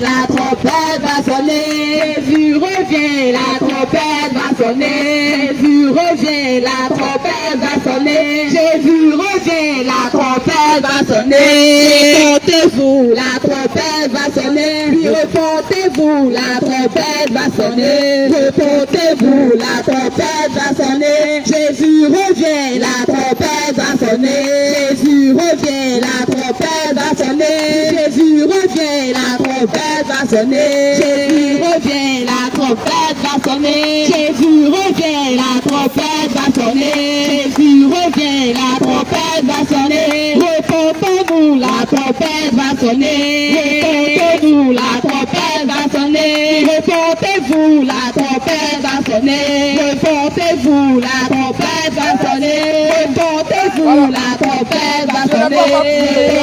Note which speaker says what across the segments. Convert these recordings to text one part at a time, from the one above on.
Speaker 1: la trompette va sonner. Jésus revient, la trompette va sonner. Jésus revient, la trompette va sonner. Jésus revient, la trompette va sonner. Répondez-vous, la trompette va sonner. Répondez-vous, la trompette va sonner. Répondez-vous, la trompette va sonner. Jésus revient, la trompette va sonner. Jésus revient, la trompette va sonner. Jésus revient, la trompette va sonner. Jésus revient, la trompette va sonner. Jésus revient, la trompette va sonner. Jésus revient, la trompette va sonner. Répondez-vous, la trompette va sonner. Répondez-vous, la trompette va sonner. Répondez-vous, la trompette va sonner. Répondez-vous, la trompette va sonner. Répondez-vous, la trompette va sonner.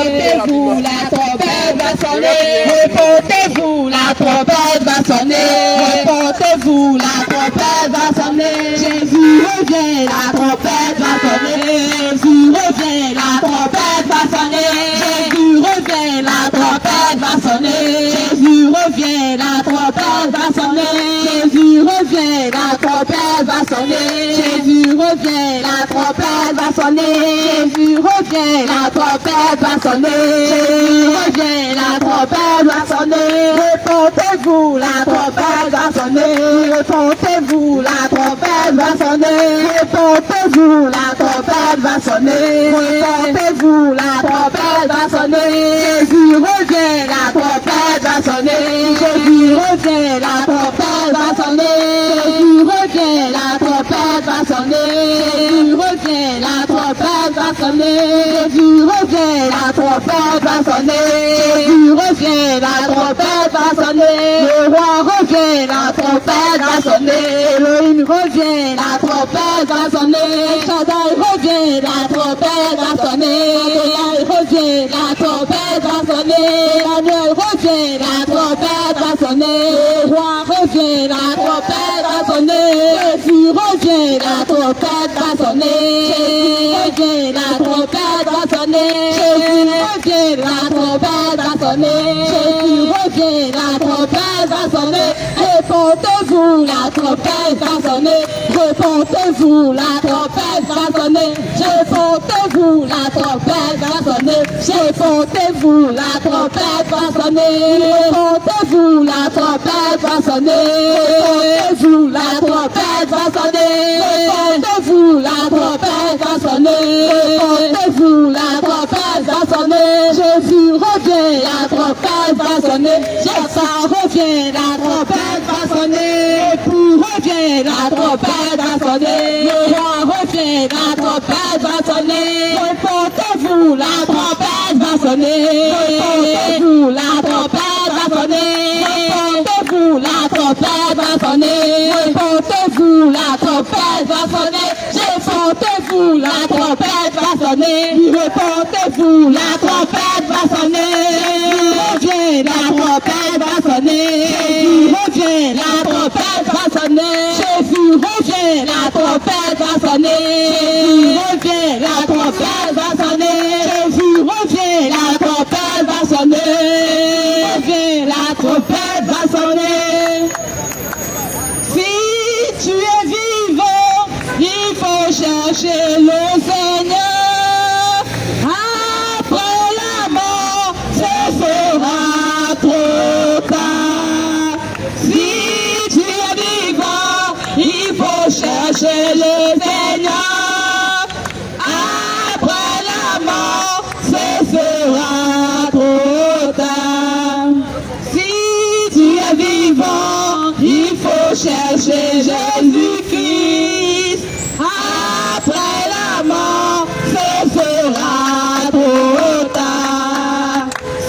Speaker 1: Répondez-vous, la trompette va sonner. Répondez-vous, la trompette va sonner. Répondez-vous, la trompette va sonner. Jésus revient, la trompette va sonner. Jésus revient, la trompette va sonner. Jésus revient, la trompette va sonner. Jésus revient, la trompette va sonner. Jésus revient, la trompette va sonner. Jésus revient, la trompette va sonner. Jésus revient, la trompette va sonner. Jésus revient, la trompette va sonner. Répondez-vous, la trompette va sonner. Répondez-vous, la trompette va sonner. Répondez-vous, la trompette va sonner. Répondez-vous, la trompette va sonner. Jésus revient, la trompette va sonner. Jésus revient, la trompette va sonner. Jésus revient, la trompette va sonner. Jésus revient, la trompette va sonner. Jésus revient, la trompette va sonner. Jésus revient, la trompette va sonner. Le roi revient, la trompette va sonner. Elohim revient, la trompette va sonner. Shaddai revient, la trompette va sonner. Adonai revient, la trompette va sonner. Emmanuel revient, la trompette va sonner. Le roi revient, la trompette va sonner. Jésus revient, la trompette va sonner. Jésus revient, la trompette va sonner. Jésus revient, la trompette va sonner. Jésus revient, la trompette va sonner. Répondez-vous, la trompette va sonner. Répondez-vous, la trompette va sonner. Répondez-vous, la trompette va sonner. Répondez-vous, la trompette va sonner. Répondez-vous, la trompette va sonner. Répondez-vous, la trompette va sonner. Répondez-vous, la trompette va sonner. Répondez-vous, la trompette va sonner. Jésus revient, la trompette va sonner. Jésus revient, la trompette va sonner. Époux revient, la trompette va sonner. Le roi revient, la trompette va sonner. Répondez-vous, la trompette va sonner. Répondez-vous, la trompette va sonner. Répondez-vous, la trompette va sonner. Répondez-vous, la trompette va sonner. Répondez-vous, la trompette va sonner. Répondez-vous, la trompette va sonner. Revient, la trompette va sonner. Jésus revient, la trompette va sonner. Jésus revient, la trompette va sonner. Jésus revient, la trompette va sonner. Jésus revient, la trompette va sonner. Revient, la trompette va sonner. Si tu es vivant, il faut chercher le Seigneur. Après la mort, ce sera trop tard. Si tu es vivant, il faut chercher le Seigneur. Après la mort, ce sera trop tard. Si tu es vivant, il faut chercher Jésus-Christ. Après la mort, ce sera trop tard.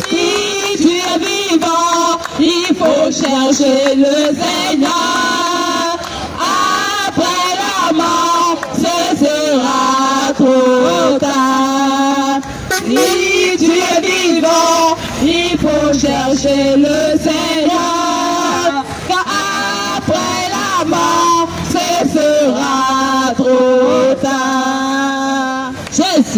Speaker 1: Si tu es vivant, il faut chercher le Seigneur. Après la mort, ce sera trop tard. Si tu es vivant, il faut chercher le Seigneur. Car après la mort, ce sera trop tard. Jésus.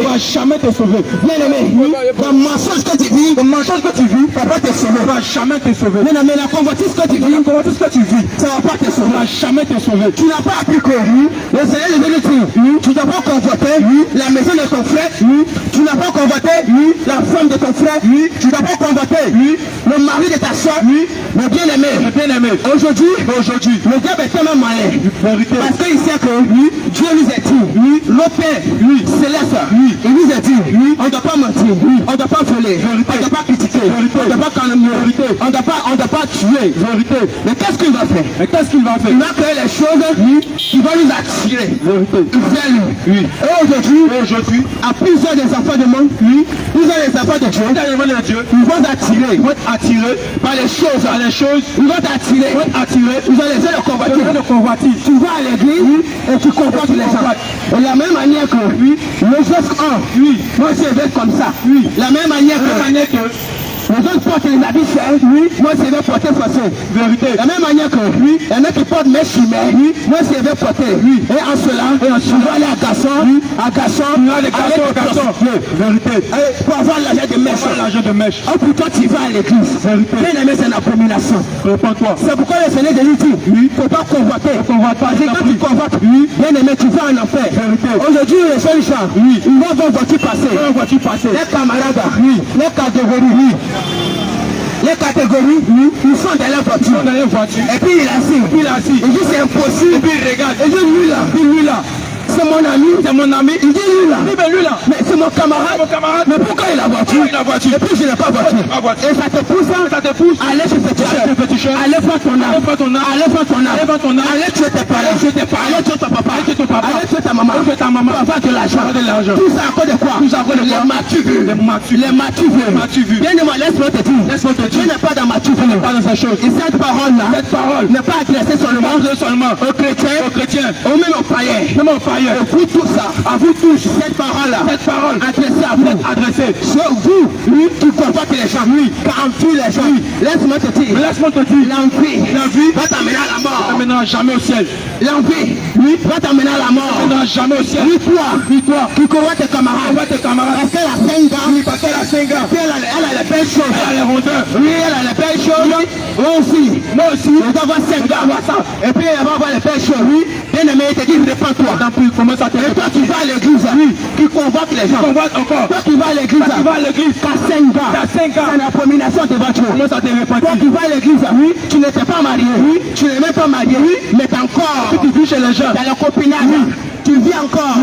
Speaker 2: ne va jamais te sauver. Bien-aimé, le mensonge que tu vis, ça va pas te sauver.
Speaker 3: va jamais te sauver.
Speaker 2: Bien-aimé, la convoitise que tu vis, ça va pas te sauver.
Speaker 3: Va jamais te sauver.
Speaker 2: Tu n'as pas appris que le Seigneur est venu dire, tu n'as pas convoité la maison de ton frère, tu n'as pas convoité la femme de ton frère, tu n'as pas convoité le mari de ta soeur, mais bien-aimé, aujourd'hui, le diable est tellement malin, parce qu'il sait que Dieu nous a dit, le Père céleste, il nous a dit, on ne doit pas mentir, on ne doit pas voler, on ne doit pas critiquer, on ne doit pas calomnier, on ne doit pas tuer. Mais qu'est-ce qu'il va faire? Il va créer les choses qui vont nous attirer vers lui. Et aujourd'hui, à plusieurs des enfants de monde, plusieurs des enfants de Dieu, ils vont attirer par les choses, ils vont t'attirer, ils ont les yeux de convoitir. Tu vas à l'église et tu convoites les gens. Et la même manière que Joseph 1, moi je vais comme ça. La même manière que les autres portent les habits chers, moi je vais porter forcé. Vérité. La même manière que il y en a qui portent mes chimères, moi je vais porter. Et en cela, tu vas aller à Gasson, vérité. Pour avoir l'argent de mèche. Oh, pourquoi tu vas à l'église? Bien aimé, c'est une abomination.
Speaker 3: Réponds-toi.
Speaker 2: C'est pourquoi le Seigneur de dit, il ne faut pas convoiter. Parce que quand tu convoites, bien aimé, tu vas en enfer. Aujourd'hui, les jeunes gens, ils vont voir voiture passer. Les camarades, les catégories, ils sont dans la voiture. Et puis il est assis. Il dit c'est impossible. Et puis il regarde. Il dit lui là. C'est mon ami. Il dit lui là. Mais c'est mon camarade. Mais pourquoi il a voiture? Et puis je n'ai pas voiture. Et ça te pousse. Allez chez ce féticheur. Allez faire ton âme. Allez tuer tes parents. Allez tuer ton papa. Allez tuer ta maman. Pour avoir de l'argent. Tout ça à cause de quoi? Les matu vus. Bien aimé, laisse-moi te dire. Dieu n'est pas dans matu vus. Et cette parole-là n'est pas adressée seulement aux chrétiens, ou même aux païens. Et vous tous ça, à vous tous, cette parole adressée à vous, sur vous, qui convoite les gens, qui enfuit les gens. Laisse-moi te dire, l'envie va t'amener à la mort.
Speaker 3: T'amènera jamais au ciel.
Speaker 2: L'envie, va t'amener à la mort.
Speaker 3: T'amènera jamais au ciel.
Speaker 2: Toi, qui convoite tes camarades. Parce qu'elle a 5 ans. Puis elle a les belles choses.
Speaker 3: Elle a les rondeurs.
Speaker 2: Elle a les belles choses. Moi aussi. Je dois avoir 5 ans. Et puis elle va avoir les belles choses. Bien aimé, il te dit, répands-toi.
Speaker 3: Commence à te
Speaker 2: et toi tu vas à l'église, qui convoque les gens.
Speaker 3: Encore.
Speaker 2: Toi tu vas à l'église, t'as 5 ans. C'est une abomination devant Dieu.
Speaker 3: Commence à te répandre.
Speaker 2: Toi tu vas à l'église, tu n'étais pas marié, tu n'es même pas marié, mais t'es encore.
Speaker 3: Tu vis chez les gens.
Speaker 2: Dans le copinage. Tu vis encore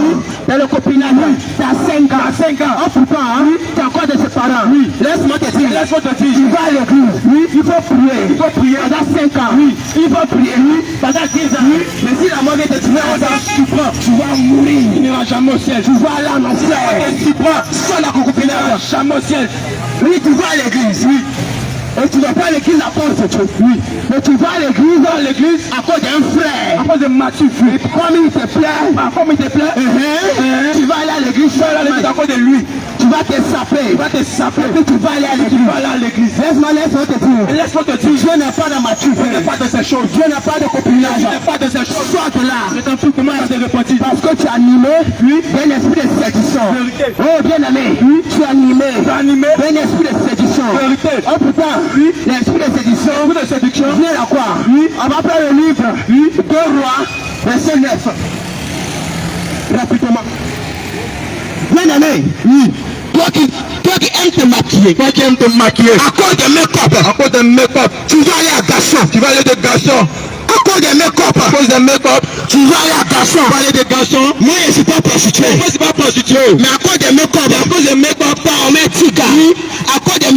Speaker 2: dans le copinage. T'as 5 ans. Oh pourtant, t'es encore de ses parents. Laisse-moi te dire. Tu vas à l'église. Il faut prier. Pendant 5 ans. Il faut prier. Pendant 10 ans. Mais si la mort vient te tuer, tu vas mourir.
Speaker 3: Tu n'iras jamais au ciel.
Speaker 2: Tu vas aller en enfer.
Speaker 3: Tu prends
Speaker 2: sans la concubinage.
Speaker 3: Jamais au ciel.
Speaker 2: Oui, tu vas à l'église. Et tu ne vas pas à l'église à cause de Dieu. Mais tu vas à l'église à cause d'un frère.
Speaker 3: À cause de Mathieu.
Speaker 2: Comme il te plaît. Tu vas aller à l'église.
Speaker 3: À cause de lui.
Speaker 2: Tu vas te saper. Et puis tu vas aller à l'église. Laisse-moi te dire. Dieu n'est pas dans Mathieu.
Speaker 3: Dieu n'est pas de ces choses.
Speaker 2: Dieu n'est pas de copinage.
Speaker 3: Dieu n'est pas de ces choses.
Speaker 2: Sors de là.
Speaker 3: Je t'en prie, comment ça te repentir?
Speaker 2: Parce que tu es animé d'un esprit de séduction. Oh bien aimé, tu es animé d'un esprit de séduction. Oh putain, l'esprit de séduction vient à quoi? On va prendre le livre 2 Rois, verset 9. Rapidement. Bien aimé, toi qui aimes te maquiller, à cause de make-up, tu vas aller à Gasson. À cause des make-up, tu vas aller à Gasson. Moi je ne suis pas prostitué. Mais à cause des make-up, t'as un tigre. À cause des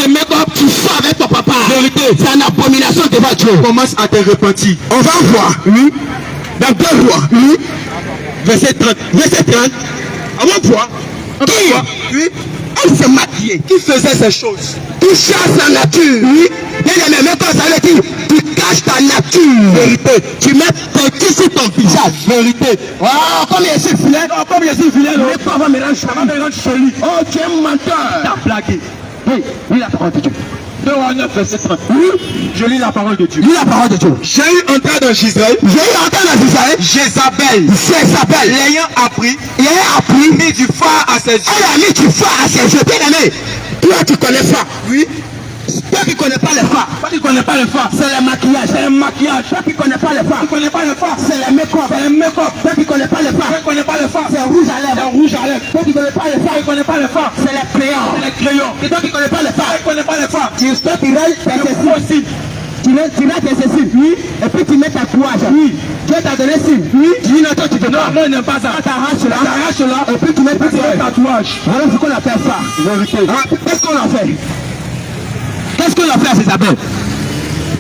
Speaker 2: make-up, tu sors avec ton papa. Vérité. C'est une abomination devant Dieu.
Speaker 3: Commence à te repentir.
Speaker 2: On va voir. Dans 2 Rois. Verset 30. On va voir. Elle s'est maquillée.
Speaker 3: Qui faisait ces choses?
Speaker 2: Tu cherches la nature. Mais quand ça veut dire, tu caches ta nature.
Speaker 3: Vérité.
Speaker 2: Tu mets petit sur ton visage.
Speaker 3: Vérité.
Speaker 2: Oh, comme je suis vilain. Mais pas va me rendre joli. Oh, tu es un menteur.
Speaker 3: T'as blagué.
Speaker 2: Oui, la parole de Dieu.
Speaker 3: 2 Rois 9, verset 30.
Speaker 2: Oui.
Speaker 3: Je lis la parole de Dieu.
Speaker 2: Lis la parole de Dieu.
Speaker 3: J'ai eu entré dans Israël.
Speaker 2: J'ai eu entré dans Israël.
Speaker 3: Jézabel, l'ayant appris,
Speaker 2: Il a appris.
Speaker 3: mis du phare à ses yeux.
Speaker 2: Elle a mis du phare à ses yeux. Bien aimé. Toi, tu connais ça.
Speaker 3: Oui.
Speaker 2: Toi qui connais pas les phares.
Speaker 3: Toi qui connais pas le phare,
Speaker 2: C'est le maquillage.
Speaker 3: c'est un maquillage.
Speaker 2: Toi qui connais pas les phares.
Speaker 3: Tu connais pas le phare,
Speaker 2: C'est le make-up.
Speaker 3: c'est un make-up.
Speaker 2: Toi qui connais pas les
Speaker 3: Toi
Speaker 2: phares.
Speaker 3: qui connais pas le phare,
Speaker 2: C'est rouge à lèvres.
Speaker 3: c'est rouge à lèvres.
Speaker 2: Toi qui connais pas les
Speaker 3: Toi
Speaker 2: phares.
Speaker 3: qui connais pas le phare,
Speaker 2: C'est les crayons.
Speaker 3: c'est les crayons.
Speaker 2: Et toi qui connais pas les
Speaker 3: Toi
Speaker 2: phares.
Speaker 3: qui connais pas le phare,
Speaker 2: Tu rates tes cils.
Speaker 3: aussi.
Speaker 2: Tu rates tes cils. Oui. Et puis tu mets ta courage. Oui. Dieu t'a donné signe. Oui. Tu dis non, toi tu peux pas.
Speaker 3: Non, il n'aime pas ça.
Speaker 2: T'arraches là.
Speaker 3: T'arraches là.
Speaker 2: Et puis tu mets ta
Speaker 3: C'est un tatouage.
Speaker 2: Voilà ce qu'on appelle ça.
Speaker 3: Vérité.
Speaker 2: Hein? Qu'est-ce qu'on a fait? Qu'est-ce qu'on a fait à Jézabel?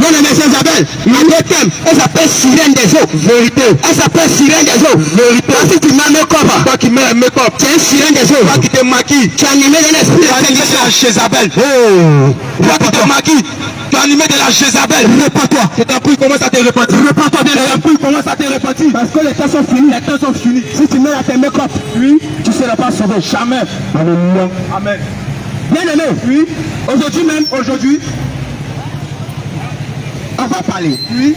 Speaker 2: Non, mais Jézabel, il y a deux thèmes. Elle s'appelle sirène des eaux. Vérité. Elle s'appelle sirène des eaux. Vérité. Toi, si tu mets un make-up,
Speaker 3: Toi qui mets un make-up,
Speaker 2: tu es une sirène des eaux.
Speaker 3: toi qui te maquilles,
Speaker 2: Tu es animé d'un esprit
Speaker 3: tu as animé de la Jézabel.
Speaker 2: Oh.
Speaker 3: Toi qui te maquilles, tu as animé de la Jézabel.
Speaker 2: Répands-toi.
Speaker 3: Je t'en prie, commence à te repentir.
Speaker 2: Répands-toi bien.
Speaker 3: Je t'en prie, commence à te repentir.
Speaker 2: Parce que les temps sont finis.
Speaker 3: Les temps sont finis.
Speaker 2: Si tu mets à tes make-up,
Speaker 3: Oui.
Speaker 2: tu ne seras pas sauvé.
Speaker 3: Jamais.
Speaker 2: Alléluia.
Speaker 3: Amen.
Speaker 2: Bien aimé.
Speaker 3: Oui. Aujourd'hui même, aujourd'hui,
Speaker 2: On va parler
Speaker 3: oui.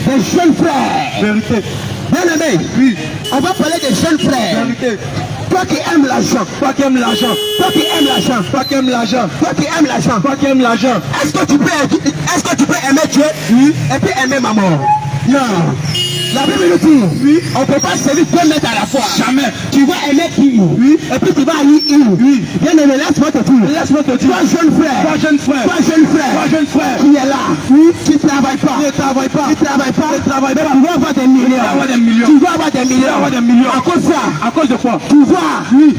Speaker 2: des jeunes frères.
Speaker 3: Vérité.
Speaker 2: Bien aimé.
Speaker 3: Oui.
Speaker 2: On va parler des jeunes frères.
Speaker 3: Vérité.
Speaker 2: Toi qui aimes l'argent.
Speaker 3: Toi qui aimes l'argent.
Speaker 2: Toi qui aimes l'argent.
Speaker 3: Toi qui aimes l'argent.
Speaker 2: Toi qui aimes l'argent.
Speaker 3: Toi qui aimes l'argent.
Speaker 2: Est-ce que tu peux aimer Dieu et puis aimer maman? Non. La Bible nous dit,
Speaker 3: Oui.
Speaker 2: on ne peut pas servir deux maîtres à la fois.
Speaker 3: Jamais.
Speaker 2: Tu vas aimer qui?
Speaker 3: Oui.
Speaker 2: Et puis tu vas haïr une.
Speaker 3: Oui.
Speaker 2: Bien aimé, laisse-moi te dire.
Speaker 3: Laisse-moi te dire.
Speaker 2: Toi jeune frère.
Speaker 3: Toi jeune frère.
Speaker 2: Toi jeune frère.
Speaker 3: Toi jeune frère.
Speaker 2: Qui est là? Oui. Qui ne travaille pas.
Speaker 3: Ne travaille pas.
Speaker 2: Qui ne travaille pas.
Speaker 3: Ne travaille pas.
Speaker 2: Tu vas avoir des millions.
Speaker 3: Tu vas avoir des millions.
Speaker 2: Tu vas avoir des millions.
Speaker 3: Tu vas avoir des millions.
Speaker 2: À cause de ça,
Speaker 3: À cause de quoi?
Speaker 2: tu vas. Oui.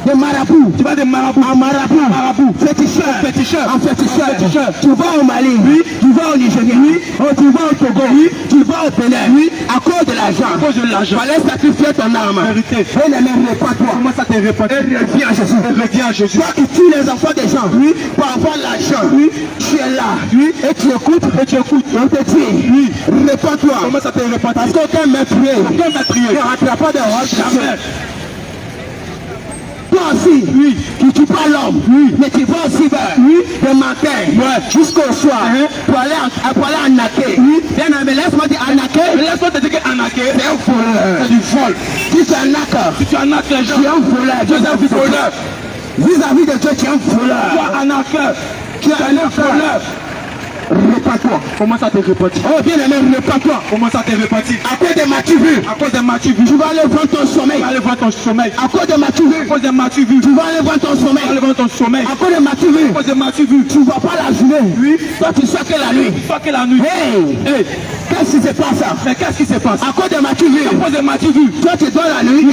Speaker 2: Des marabouts.
Speaker 3: Tu vas des marabouts.
Speaker 2: En marabout.
Speaker 3: Marabout.
Speaker 2: Féticheur.
Speaker 3: Féticheur.
Speaker 2: En féticheur.
Speaker 3: Féticheur.
Speaker 2: Tu vas au Mali. Oui. Tu vas au Nigeria. Oui. Tu vas au Togo. Oui. Tu vas au Bénin. Oui. À cause de l'argent.
Speaker 3: À cause de l'argent.
Speaker 2: Fallait sacrifier ton âme.
Speaker 3: Vérité.
Speaker 2: Bien aimé, répands-toi.
Speaker 3: Commence à te repentir.
Speaker 2: Et reviens à Jésus.
Speaker 3: Reviens à Jésus.
Speaker 2: Toi qui tues les enfants des gens. Oui. Pour avoir l'argent. Oui. Tu es là. Oui. Et tu écoutes.
Speaker 3: Et tu écoutes.
Speaker 2: Et on te dit.
Speaker 3: Oui.
Speaker 2: Répands-toi.
Speaker 3: Commence à te repentir.
Speaker 2: Parce qu'aucun m'a prié.
Speaker 3: Aucun m'a prié.
Speaker 2: Ne rentrera pas de roche.
Speaker 3: Jamais.
Speaker 2: Toi aussi,
Speaker 3: Oui.
Speaker 2: tu tues pas l'homme,
Speaker 3: Oui.
Speaker 2: mais tu vas aussi vers le matin
Speaker 3: Ouais.
Speaker 2: jusqu'au soir pour aller en naquer. Oui. Bien aimé, laisse-moi dire en
Speaker 3: Mais
Speaker 2: naquer,
Speaker 3: laisse-moi te dire qu'un acquet,
Speaker 2: c'est un voleur.
Speaker 3: c'est du vol.
Speaker 2: Si tu es un naqueur,
Speaker 3: Si tu arnaques les gens,
Speaker 2: tu es un voleur.
Speaker 3: tu es un voleur.
Speaker 2: Vis-à-vis de Dieu, tu es un voleur.
Speaker 3: Toi, un acqueur, tu es un voleur.
Speaker 2: Répands-toi.
Speaker 3: Commence à te repentir.
Speaker 2: Oh bien aimé, répands-toi.
Speaker 3: Commence à te repentir.
Speaker 2: À cause de ma tu vu,
Speaker 3: À cause des matus vus,
Speaker 2: tu vas aller voir ton sommeil.
Speaker 3: tu vas aller voir ton sommeil.
Speaker 2: À cause de ma tu vu,
Speaker 3: À cause des matus vus,
Speaker 2: tu vas aller voir ton
Speaker 3: tu vas aller
Speaker 2: sommeil.
Speaker 3: voir ton sommeil.
Speaker 2: À cause de ma tu vu,
Speaker 3: À cause des matus vus,
Speaker 2: tu ne vois pas la journée.
Speaker 3: Oui.
Speaker 2: Toi tu sais que la nuit.
Speaker 3: pas que la nuit.
Speaker 2: Hey,
Speaker 3: Hey,
Speaker 2: qu'est-ce qui se passe?
Speaker 3: mais qu'est-ce qui se passe?
Speaker 2: À cause de ma tu vu,
Speaker 3: À cause des matus vus,
Speaker 2: toi tu dors la nuit,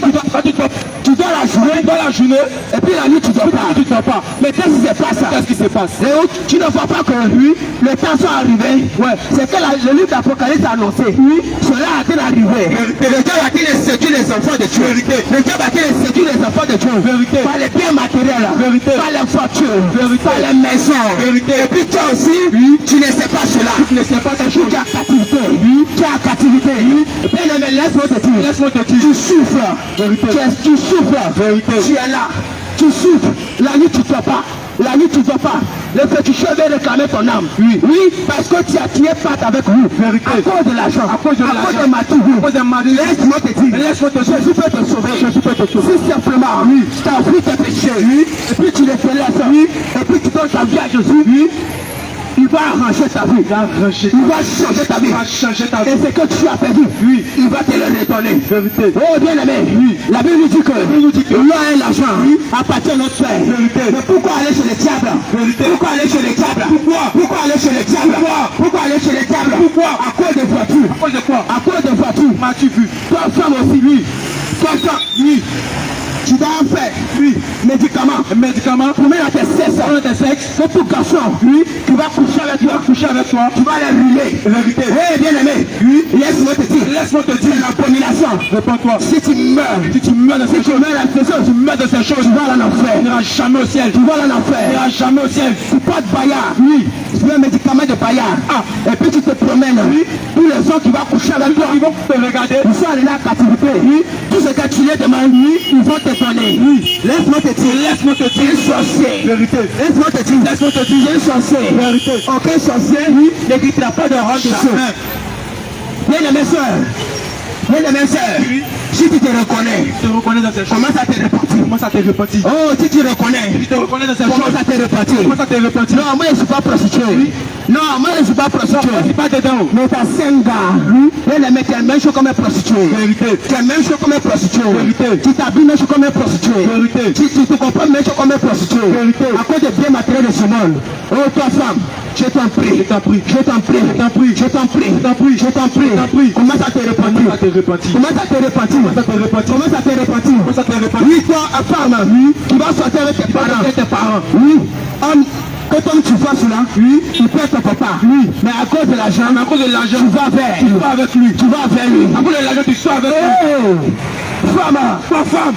Speaker 2: tu dors la journée,
Speaker 3: dans la journée,
Speaker 2: et puis la nuit tu dors pas.
Speaker 3: tu ne dors pas.
Speaker 2: Mais qu'est-ce qui se passe?
Speaker 3: Qu'est-ce qui se passe?
Speaker 2: Léo, tu ne vois pas que lui, le temps sont arrivés.
Speaker 3: Ouais.
Speaker 2: C'est que le livre d'Apocalypse a annoncé. Oui. Cela a-t-il arrivé?
Speaker 3: Vérité.
Speaker 2: Le diable a-t-il séduit les enfants de Dieu?
Speaker 3: Vérité.
Speaker 2: Le diable a-t il séduit les enfants de Dieu?
Speaker 3: Vérité.
Speaker 2: Par les biens matériels.
Speaker 3: Vérité.
Speaker 2: Par les voitures.
Speaker 3: Vérité.
Speaker 2: Par les maisons.
Speaker 3: Vérité.
Speaker 2: Et puis toi aussi, tu ne sais pas cela.
Speaker 3: Tu ne sais pas ces
Speaker 2: Tu
Speaker 3: choses.
Speaker 2: es en captivité. Tu es en captivité. Bien aimé, laisse-moi te dire.
Speaker 3: Laisse-moi te dire.
Speaker 2: Tu souffres.
Speaker 3: Vérité.
Speaker 2: Tu souffres.
Speaker 3: Vérité.
Speaker 2: Tu es là. Tu souffres. La nuit, tu ne dors pas. La nuit, tu ne dors pas. Le féticheur veut réclamer ton âme. Oui. Oui, parce que tu as tué Pat avec lui.
Speaker 3: Vérité.
Speaker 2: À cause de l'argent.
Speaker 3: À cause de l'argent.
Speaker 2: À cause de ma tour.
Speaker 3: À cause de ma tour.
Speaker 2: Laisse-moi te dire.
Speaker 3: Laisse-moi te dire.
Speaker 2: Jésus peut te sauver.
Speaker 3: Jésus peut te sauver.
Speaker 2: Si simplement, tu as pris tes péchés. Oui. Et puis tu les fais là. Oui. Et puis tu donnes ta vie à Jésus. Oui. Il va arranger ta vie. Il va changer ta vie.
Speaker 3: Il va changer ta vie.
Speaker 2: Et ce que tu as perdu,
Speaker 3: Oui.
Speaker 2: il va te le redonner.
Speaker 3: Vérité.
Speaker 2: Oh bien aimé,
Speaker 3: Oui.
Speaker 2: la Bible dit que l'or et l'argent appartient à notre Père.
Speaker 3: Vérité.
Speaker 2: Mais pourquoi aller chez les diables?
Speaker 3: Vérité.
Speaker 2: Pourquoi aller chez les diables?
Speaker 3: Pourquoi
Speaker 2: aller chez les diables? Pourquoi aller chez les diables?
Speaker 3: Pourquoi?
Speaker 2: À cause des voitures.
Speaker 3: À cause de quoi?
Speaker 2: À cause des voitures.
Speaker 3: M'as-tu vu?
Speaker 2: Toi femme aussi, oui. Toi femme, oui. Tu dois en faire, oui, médicaments.
Speaker 3: Médicaments.
Speaker 2: Pour mettre tes sexes, c'est pour garçon, oui, tu vas coucher avec toi, tu vas les rouler.
Speaker 3: Vérité.
Speaker 2: Eh bien aimé, oui, laisse-moi te dire,
Speaker 3: Laisse-moi te
Speaker 2: c'est
Speaker 3: dire.
Speaker 2: l'abomination.
Speaker 3: Réponds-toi.
Speaker 2: Si tu meurs,
Speaker 3: Si tu meurs de ces
Speaker 2: tu
Speaker 3: choses,
Speaker 2: meurs dans ces choses,
Speaker 3: tu meurs de ces choses,
Speaker 2: tu vas aller en enfer.
Speaker 3: tu n'iras jamais au ciel.
Speaker 2: Tu vas aller en
Speaker 3: Tu
Speaker 2: enfer.
Speaker 3: n'iras jamais au ciel.
Speaker 2: Tu portes Bayard, oui, tu veux un médicament de Bayard.
Speaker 3: Ah.
Speaker 2: Et puis tu te promènes, oui, tous les gens qui vont coucher avec toi,
Speaker 3: Ils vont te regarder.
Speaker 2: ils sont allés en captivité, oui, tout ce que tu les demandes, oui, ils vont te donner. Oui. Laisse-moi te dire, un sorcier. Vérité. Laisse-moi te dire, un sorcier. Vérité. Aucun sorcier ne quittera pas de rang de Dieu. Bien-aimé sœur, si tu te reconnais,
Speaker 3: dans ces choses.
Speaker 2: commence à te repentir.
Speaker 3: Commence à te repentir.
Speaker 2: Oh, si tu reconnais,
Speaker 3: Tu te reconnais dans ces
Speaker 2: commence
Speaker 3: choses.
Speaker 2: à te repentir.
Speaker 3: Commence à te repentir.
Speaker 2: Non, moi je ne suis pas prostituée. Non, moi je ne suis pas prostituée.
Speaker 3: Je ne suis pas dedans.
Speaker 2: Mais t'as 5 gars. Bien-aimé, tu es même chose comme un prostitué.
Speaker 3: Vérité.
Speaker 2: Tu es même chose comme un prostitué.
Speaker 3: Vérité.
Speaker 2: Tu t'habilles même chose comme un prostitué.
Speaker 3: Vérité.
Speaker 2: Tu te comprends même chose comme un prostitué.
Speaker 3: Vérité.
Speaker 2: À cause des biens matériels de ce monde. Oh, toi femme, je t'en prie.
Speaker 3: Je t'en prie.
Speaker 2: Je t'en prie.
Speaker 3: Je t'en prie.
Speaker 2: Je t'en prie.
Speaker 3: Je t'en prie.
Speaker 2: Je t'en prie.
Speaker 3: Je t'en prie.
Speaker 2: Commence à te repentir.
Speaker 3: Commence à te repentir.
Speaker 2: Commence à te repentir.
Speaker 3: Commence à te repentir.
Speaker 2: Commence à te repentir.
Speaker 3: Commence à te repentir.
Speaker 2: Oui, toi, femme, tu vas sortir avec tes parents.
Speaker 3: Avec tes parents.
Speaker 2: Oui. Quand tu vois cela, il peut être ton papa. Mais à cause de l'argent, tu vas vers.
Speaker 3: Tu vas avec lui.
Speaker 2: Tu vas vers lui.
Speaker 3: À cause de l'argent, tu sois avec lui.
Speaker 2: Hey! Femme,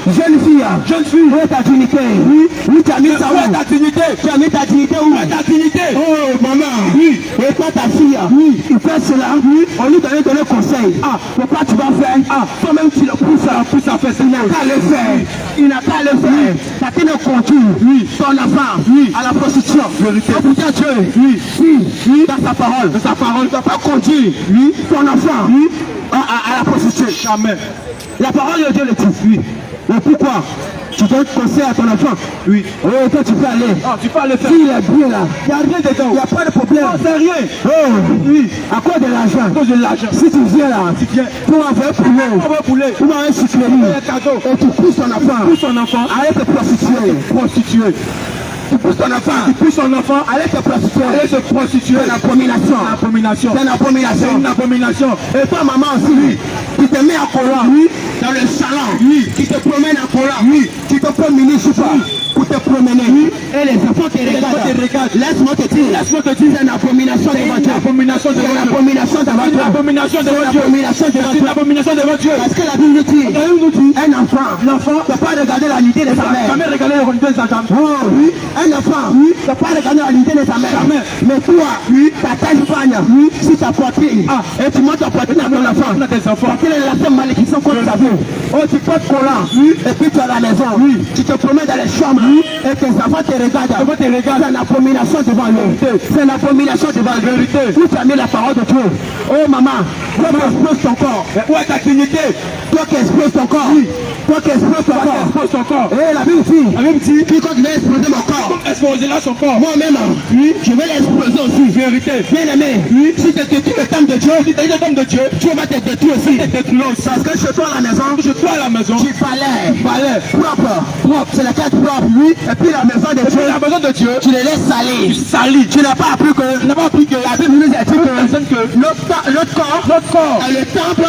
Speaker 3: jeune fille,
Speaker 2: où est ta dignité? Oui, tu as mis ça
Speaker 3: où est
Speaker 2: où?
Speaker 3: ta dignité?
Speaker 2: Tu as mis ta dignité où?
Speaker 3: Où est ta dignité?
Speaker 2: Oh, maman, et toi ta fille, il fait cela, on lui donne conseil. Pourquoi tu vas faire? Toi-même tu le pousses à faire ça. Il n'a qu'à le faire. Il n'a qu'à le faire. Ça te ne conduit ton enfant à la prostitution.
Speaker 3: Vérité.
Speaker 2: Oh, putain, Dieu, dans sa parole, il ne va pas conduire ton enfant à la prostitution.
Speaker 3: Jamais.
Speaker 2: La parole de Dieu le dit. Mais pourquoi? Tu donnes conseil à ton enfant.
Speaker 3: Oui.
Speaker 2: Oh, toi tu peux aller.
Speaker 3: Tu peux le faire.
Speaker 2: S'il est bien là,
Speaker 3: Il n'y a rien dedans.
Speaker 2: il n'y a pas de problème.
Speaker 3: Non, c'est rien.
Speaker 2: Oh,
Speaker 3: Oui.
Speaker 2: à cause de l'argent.
Speaker 3: À cause de l'argent.
Speaker 2: Si tu viens là,
Speaker 3: Tu viens.
Speaker 2: pour avoir poulet,
Speaker 3: On va pouler.
Speaker 2: pour avoir un sucrerie,
Speaker 3: Un cadeau.
Speaker 2: et tu pousses ton enfant,
Speaker 3: Pousse ton enfant.
Speaker 2: allez te prostituer.
Speaker 3: Prostituer.
Speaker 2: Tu pousses ton enfant,
Speaker 3: Tu pousses ton enfant.
Speaker 2: allez te prostituer.
Speaker 3: Allez se prostituer.
Speaker 2: C'est une abomination.
Speaker 3: Abomination.
Speaker 2: C'est une abomination.
Speaker 3: C'est une abomination.
Speaker 2: Et toi, maman aussi, tu te mets en collant, dans le salon, tu te promènes en collant, tu te promènes, je sais pas, pour te promener, et les enfants te regardent. Laisse-moi te dire, c'est une abomination devant
Speaker 3: C'est
Speaker 2: Dieu.
Speaker 3: une abomination
Speaker 2: C'est une
Speaker 3: devant Dieu.
Speaker 2: abomination devant
Speaker 3: C'est une
Speaker 2: Dieu.
Speaker 3: abomination
Speaker 2: C'est
Speaker 3: devant
Speaker 2: une
Speaker 3: Dieu.
Speaker 2: abomination devant
Speaker 3: C'est une
Speaker 2: Dieu.
Speaker 3: abomination devant Dieu.
Speaker 2: Parce que la Bible dit, un enfant ne peut pas regarder la nudité de sa mère.
Speaker 3: Jamais regarder le rendu de sa femme.
Speaker 2: Oh, un enfant ne peut pas regarder la nudité de sa mère.
Speaker 3: Jamais.
Speaker 2: Mais toi, ta taille poigne, si ta poitrine, et tu montes ta poitrine à ton enfant.
Speaker 3: On a des enfants.
Speaker 2: Quelle est la seule malédiction contre ta vie? Oh, tu portes collant, et puis tu es à la maison, tu te promènes dans les chambres, et tes enfants te regardent. C'est une abomination devant eux. C'est une abomination devant eux. Où tu as mis la parole de Dieu? Oh maman, toi qui exposes ton corps.
Speaker 3: Où est ta dignité?
Speaker 2: Toi qui exposes ton corps. Toi qui exposes ton corps.
Speaker 3: Expose ton corps.
Speaker 2: Et la Bible dit,
Speaker 3: La Bible dit,
Speaker 2: quiconque veut exploser mon corps,
Speaker 3: exposer là son corps.
Speaker 2: moi-même, je vais l'exploser aussi.
Speaker 3: Vérité.
Speaker 2: Bien aimé, si tu détruis le temple de Dieu,
Speaker 3: Si tu es un homme de Dieu,
Speaker 2: Dieu va te détruire aussi. Parce que chez toi à la maison,
Speaker 3: je toi à la maison.
Speaker 2: tu fallait propre, c'est la carte propre, et puis la maison de Dieu,
Speaker 3: La maison de Dieu,
Speaker 2: tu les laisses salir.
Speaker 3: salit.
Speaker 2: Tu n'as pas appris que, la Bible nous a dit que notre corps est le temple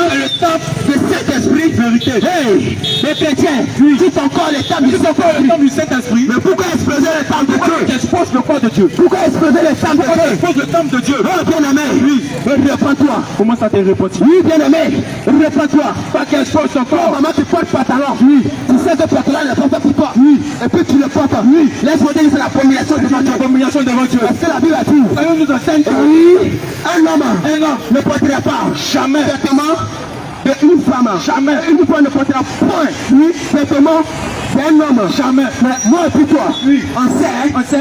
Speaker 2: de Saint-Esprit.
Speaker 3: Vérité.
Speaker 2: Hey, les chrétiens, si ton corps est le temple du
Speaker 3: Le
Speaker 2: Saint-Esprit,
Speaker 3: temps du Saint-Esprit.
Speaker 2: mais pourquoi exploser le temple de
Speaker 3: Tu
Speaker 2: Dieu?
Speaker 3: exposes le corps de Dieu.
Speaker 2: Pourquoi exploser le temple de
Speaker 3: Tu
Speaker 2: Dieu?
Speaker 3: exposes le temple de Dieu.
Speaker 2: Oh bien aimé, reprends-toi.
Speaker 3: Commence à te repentir.
Speaker 2: Oui, bien aimé, reprends-toi.
Speaker 3: Pas qu'elle expose son
Speaker 2: Oh,
Speaker 3: corps.
Speaker 2: maman, tu portes pantalon. Tu sais que pantalon n'est pas fait pour toi. Et puis tu le portes. Laisse-moi dire que c'est la abomination devant Dieu.
Speaker 3: Abomination devant Dieu.
Speaker 2: Parce que la Bible a dit,
Speaker 3: La Bible nous enseigne que
Speaker 2: un homme ne portera pas
Speaker 3: jamais,
Speaker 2: vêtements d'une femme.
Speaker 3: jamais,
Speaker 2: Une femme ne portera point vêtements d'un homme.
Speaker 3: jamais.
Speaker 2: Mais moi et puis toi,
Speaker 3: On sait,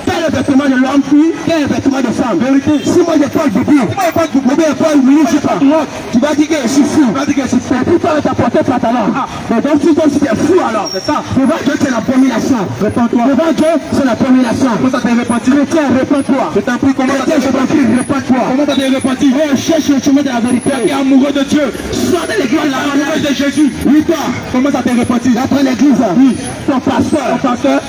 Speaker 2: quel est le vêtement de l'homme, quel est le vêtement de femme.
Speaker 3: Vérité.
Speaker 2: Si moi je porte du bien, ou bien je porte du je sais pas, tu vas dire que je suis fou.
Speaker 3: tu vas dire que c'est
Speaker 2: Et puis toi, tu as porté pantalon. Mais donc si toi, tu es fou alors.
Speaker 3: C'est ça.
Speaker 2: Devant Dieu, c'est l'abomination.
Speaker 3: Répands-toi.
Speaker 2: Devant Dieu, c'est l'abomination.
Speaker 3: Commence à te repentir.
Speaker 2: Chrétien, réponds-toi.
Speaker 3: Je t'en prie, commence à te
Speaker 2: Chrétien, je t'en
Speaker 3: repentir.
Speaker 2: prie, réponds-toi.
Speaker 3: Commence à te repentir.
Speaker 2: Oh, cherche le chemin de la vérité.
Speaker 3: Qui est amoureux de Dieu.
Speaker 2: Sors de l'église, la
Speaker 3: Amoureux de Jésus.
Speaker 2: Oui, toi,
Speaker 3: Commence à te repentir.
Speaker 2: après l'église, ton pasteur,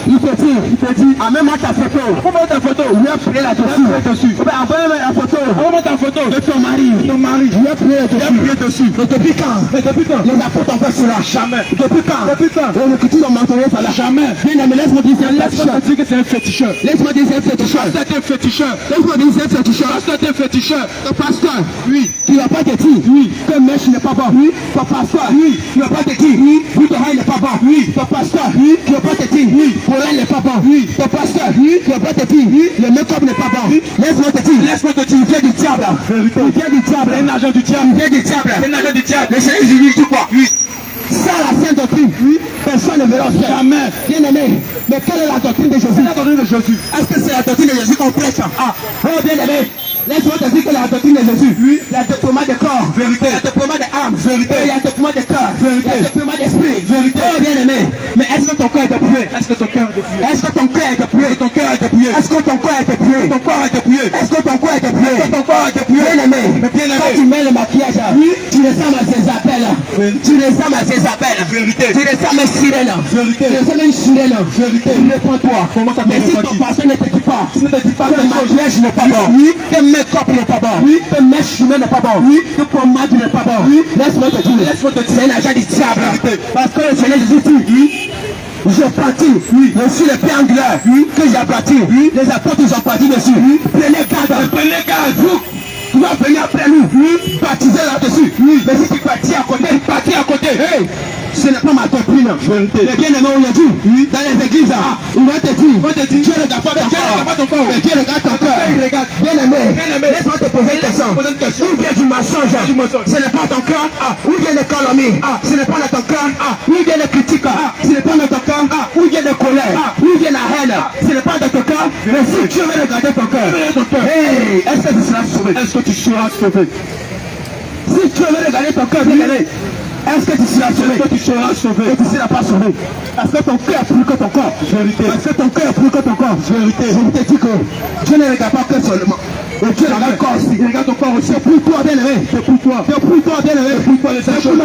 Speaker 2: il te dit, amène-moi ta photo.
Speaker 3: Comment ta photo?
Speaker 2: Il a prié là-dessus.
Speaker 3: dessus.
Speaker 2: Envoie-moi la photo
Speaker 3: Comment ta photo?
Speaker 2: de ton mari.
Speaker 3: Ton mari.
Speaker 2: Il a prié
Speaker 3: Il a prié
Speaker 2: là-dessus.
Speaker 3: dessus.
Speaker 2: Mais depuis quand?
Speaker 3: Mais depuis quand?
Speaker 2: Les apôtres ont fait cela.
Speaker 3: Jamais.
Speaker 2: Depuis quand?
Speaker 3: Depuis quand?
Speaker 2: Et le critique ont mentionné ça là.
Speaker 3: Jamais.
Speaker 2: Bien aimé, laisse-moi dire c'est un
Speaker 3: Laisse-moi
Speaker 2: féticheur.
Speaker 3: te dire que c'est un féticheur.
Speaker 2: Laisse-moi dire c'est un féticheur.
Speaker 3: C'est un féticheur.
Speaker 2: Laisse-moi dire c'est un féticheur.
Speaker 3: C'est un féticheur.
Speaker 2: Ton pasteur,
Speaker 3: Oui.
Speaker 2: tu n'as pas de dire que mèche n'est pas bon. Ton pasteur, tu n'as pas de dire que ton n'est pas bon. Ton pasteur, tu n'as pas de dire que ton n'est pas bon. Ton pasteur, tu n'as pas de dire le make-up n'est pas bon. Laisse-moi te dire, il vient du diable.
Speaker 3: Vérité.
Speaker 2: Il vient du diable.
Speaker 3: C'est un agent du diable.
Speaker 2: Il vient du diable.
Speaker 3: C'est un agent du diable.
Speaker 2: Le Seigneur Jésus dit quoi? Ça, la sainte doctrine, Mais quelle est la doctrine de Jésus? La doctrine de Jésus. Est-ce que c'est la doctrine de Jésus qu'on prêche? Ah, oh bien aimé. Laisse-moi te dire que la doctrine de Jésus, oui, il y a le déploiement de corps, vérité, il y a le déploiement de âme, vérité, il y a le déploiement de cœur, vérité, il y a le déploiement d'esprit, vérité. Oh bien aimé, mais est-ce que ton cœur est dépouillé? Est-ce que ton cœur est dépouillé? Est-ce que ton cœur est dépouillé? Ton cœur est dépouillé? Est-ce que ton corps est dépouillé? Ton corps est dépouillé? Est-ce que ton corps est dépouillé? Est-ce que ton corps est dépouillé? Bien aimé, mais bien aimé, quand tu mets le maquillage, oui, tu ressembles à ses appels, tu ressembles à ses appels, vérité, tu ressembles à une sirène, vérité, tu ressembles à une sirène, vérité, réponds-toi, comment ça mais si ton pasteur ne te dit pas, si ne te dit pas que le maquillage n'est pas bon, oui, que le make-up n'est pas bon, oui, que mèche humaine n'est pas bon, oui, que pommade n'est pas bon, oui, laisse-moi te dire, c'est un agent du diable, parce que le Seigneur Jésus dit, oui, j'ai bâti, oui, je suis le Père angulaire, oui, que j'ai bâti, oui, les apôtres ils ont bâti dessus, oui, prenez garde, vous, tu vas venir après nous, oui, baptiser là-dessus, oui, mais si tu bâtis à côté, hey, ce n'est pas ma doctrine, vérité. Mais bien aimé, on l'a dit, oui, dans les églises, on va te dire, Dieu regarde pas ton corps, mais Dieu regarde ton cœur. Bien aimé, laisse-moi te poser une question. Où vient du mensonge, ce n'est pas ton cœur, où vient les calomnies, ce n'est pas dans ton cœur, où vient les critiques, ce n'est pas dans ton cœur, où vient les colères, où vient la haine, ce n'est pas dans ton cœur, mais si Dieu veut regarder ton cœur, hey, est-ce que tu seras sauvé? Est-ce que tu seras sauvé? Si Dieu veut regarder ton cœur, bien aimé, est-ce que tu seras sauvé? Est-ce que tu seras sauvé? Et tu ne seras pas sauvé? Est-ce que ton cœur est plus que ton corps? Vérité. Est-ce que ton cœur est plus que ton corps? Vérité. Je te dis que Dieu ne regarde pas que seulement. Et Dieu regarde le corps aussi. Il regarde ton corps aussi. C'est pour toi, bien aimé. C'est pour toi. C'est pour toi, bien aimé. C'est pour toi, les hommes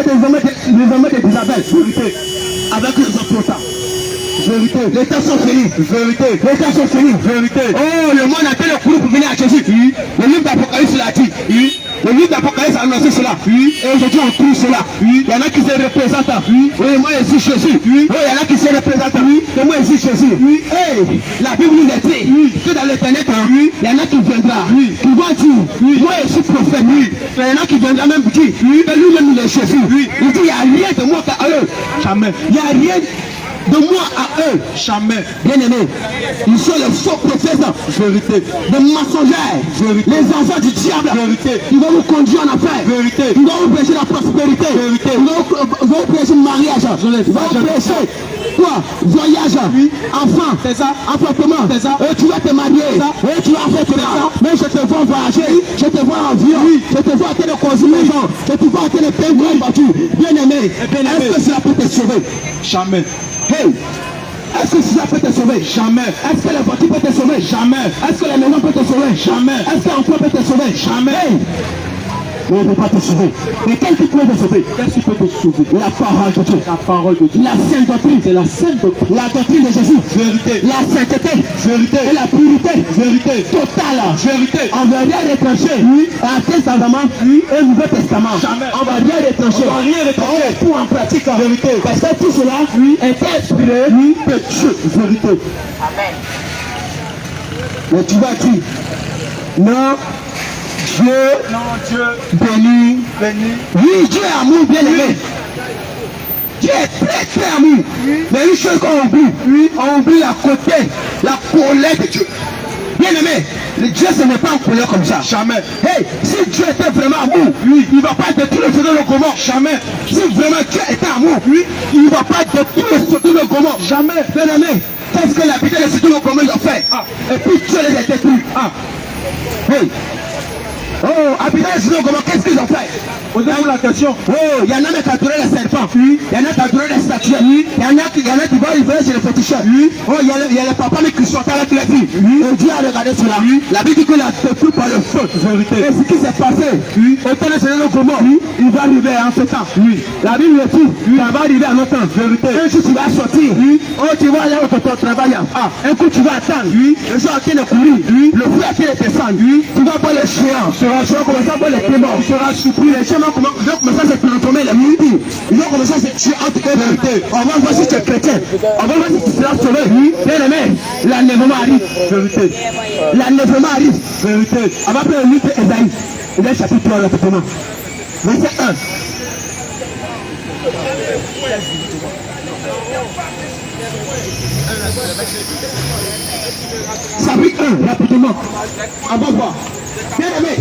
Speaker 2: d'Isabelle. Vérité. Avec les apôtres. Vérité. Les temps sont finis. Vérité. Les temps sont finis. Vérité. Oh, le monde a fait le courroux pour venir à Jésus. Oui. Le livre d'Apocalypse l'a dit. Oui. Le livre d'Apocalypse a annoncé cela. Oui. Et aujourd'hui on trouve cela. Oui. Il y en a qui se représentent. Oui. Oui, moi je suis Jésus. Oui. Oui, il y en a qui se représentent. Oui. Et moi je suis Jésus. Oui. Hey, la Bible nous a dit que dans l'éternel, oui, il y en a qui viendra. Oui. Qui vont dire, oui, moi je suis prophète. Oui. Il y en a qui viendra même dire, oui, que lui-même il est Jésus. Oui. Il dit, il n'y a rien de moi qu'à eux. Jamais. Il n'y a rien de moi à eux, jamais. Bien aimé, ils sont les faux prophètes, vérité. Les mensongers, vérité. Les enfants du diable, vérité. Ils vont vous conduire en affaires, vérité. Ils vont vous prêcher la prospérité, vérité. Ils vont vous prêcher le mariage, ils vont vous prêcher quoi? Voyage, oui. Enfant, c'est ça. Appartement, c'est ça. Et tu vas te marier, et tu vas faire tout ça. Mais je te vois voyager, je te vois en viol, oui. Je te vois en train de construire une maison, je te vois en train de peindre une voiture. Bien aimé, est-ce que cela peut te sauver? Jamais. Hey, est-ce que ça peut te sauver? Jamais. Est-ce que la voiture peut te sauver? Jamais. Est-ce que la maison peut te sauver? Jamais. Est-ce que l'emploi peut te sauver? Jamais. Hey. Mais on ne peut pas te sauver. Mais qu'est-ce qui peut te sauver? Qu'est-ce qui peut te sauver? La parole de Dieu. La parole de Dieu. La sainte doctrine. C'est la sainte doctrine. La doctrine de Jésus. Vérité. La sainteté. Vérité. Et la purité. Vérité. Totale. Vérité. On va rien retrancher. Oui. Ancien Testament. Oui. Et Nouveau Testament. Jamais. On va rien retrancher. On va rien retrancher. Pour en pratique en vérité. Parce que tout cela, oui, est inspiré, oui, de Dieu. Vérité. Amen. Mais tu vas dire, non. Dieu béni. Oui, Dieu est amour, bien aimé. Dieu est très très amour. Mais une chose qu'on oublie, on oublie la colère de Dieu. Bien aimé, Dieu ce n'est pas un colère comme ça. Jamais. Hey, si Dieu était vraiment amour, il ne va pas détruire le Sodome et Gomorrhe. Jamais. Si vraiment Dieu était amour, il ne va pas détruire le Sodome et Gomorrhe. Jamais. Bien aimé, qu'est-ce que l'habitant de Sodome et Gomorrhe a fait? Et puis Dieu les a détruits. Hey. Oh, habitants de Sodome et Gomorrhe, qu'est-ce qu'ils ont fait? Posez-vous la question. Oh, il y en a qui ont adoré les serpents. Il y en a qui ont adoré les statues. Il y en a qui vont arriver chez les féticheurs. Oh, il y a les papas qui sont avec les filles. Et Dieu a regardé cela. La Bible dit qu'il a détruit par le feu. Et ce qui s'est passé, au temps de Sodome et Gomorrhe, il va arriver en ce temps. La Bible dit, ça va arriver en autre temps. Un jour tu vas sortir. Oh, tu vas aller au ton travail. Un coup tu vas attendre. Le jour à qui est courir. Le feu à qui est descendre. Tu vas voir les chiens. Tu vas commencer à voir les témoins. Tu seras surpris. Les chiens vont commencer à se transformer les midi. Ils vont commencer à se tuer entre eux. On va voir si tu es chrétien. On va voir si tu seras sauvé. Bien aimé, l'enlèvement arrive. Vérité. L'enlèvement arrive. Vérité. On va prendre le livre d'Ésaïe. Il est chapitre 3, rapidement. Verset 1. Chapitre 1, rapidement. On va voir. Bien aimé,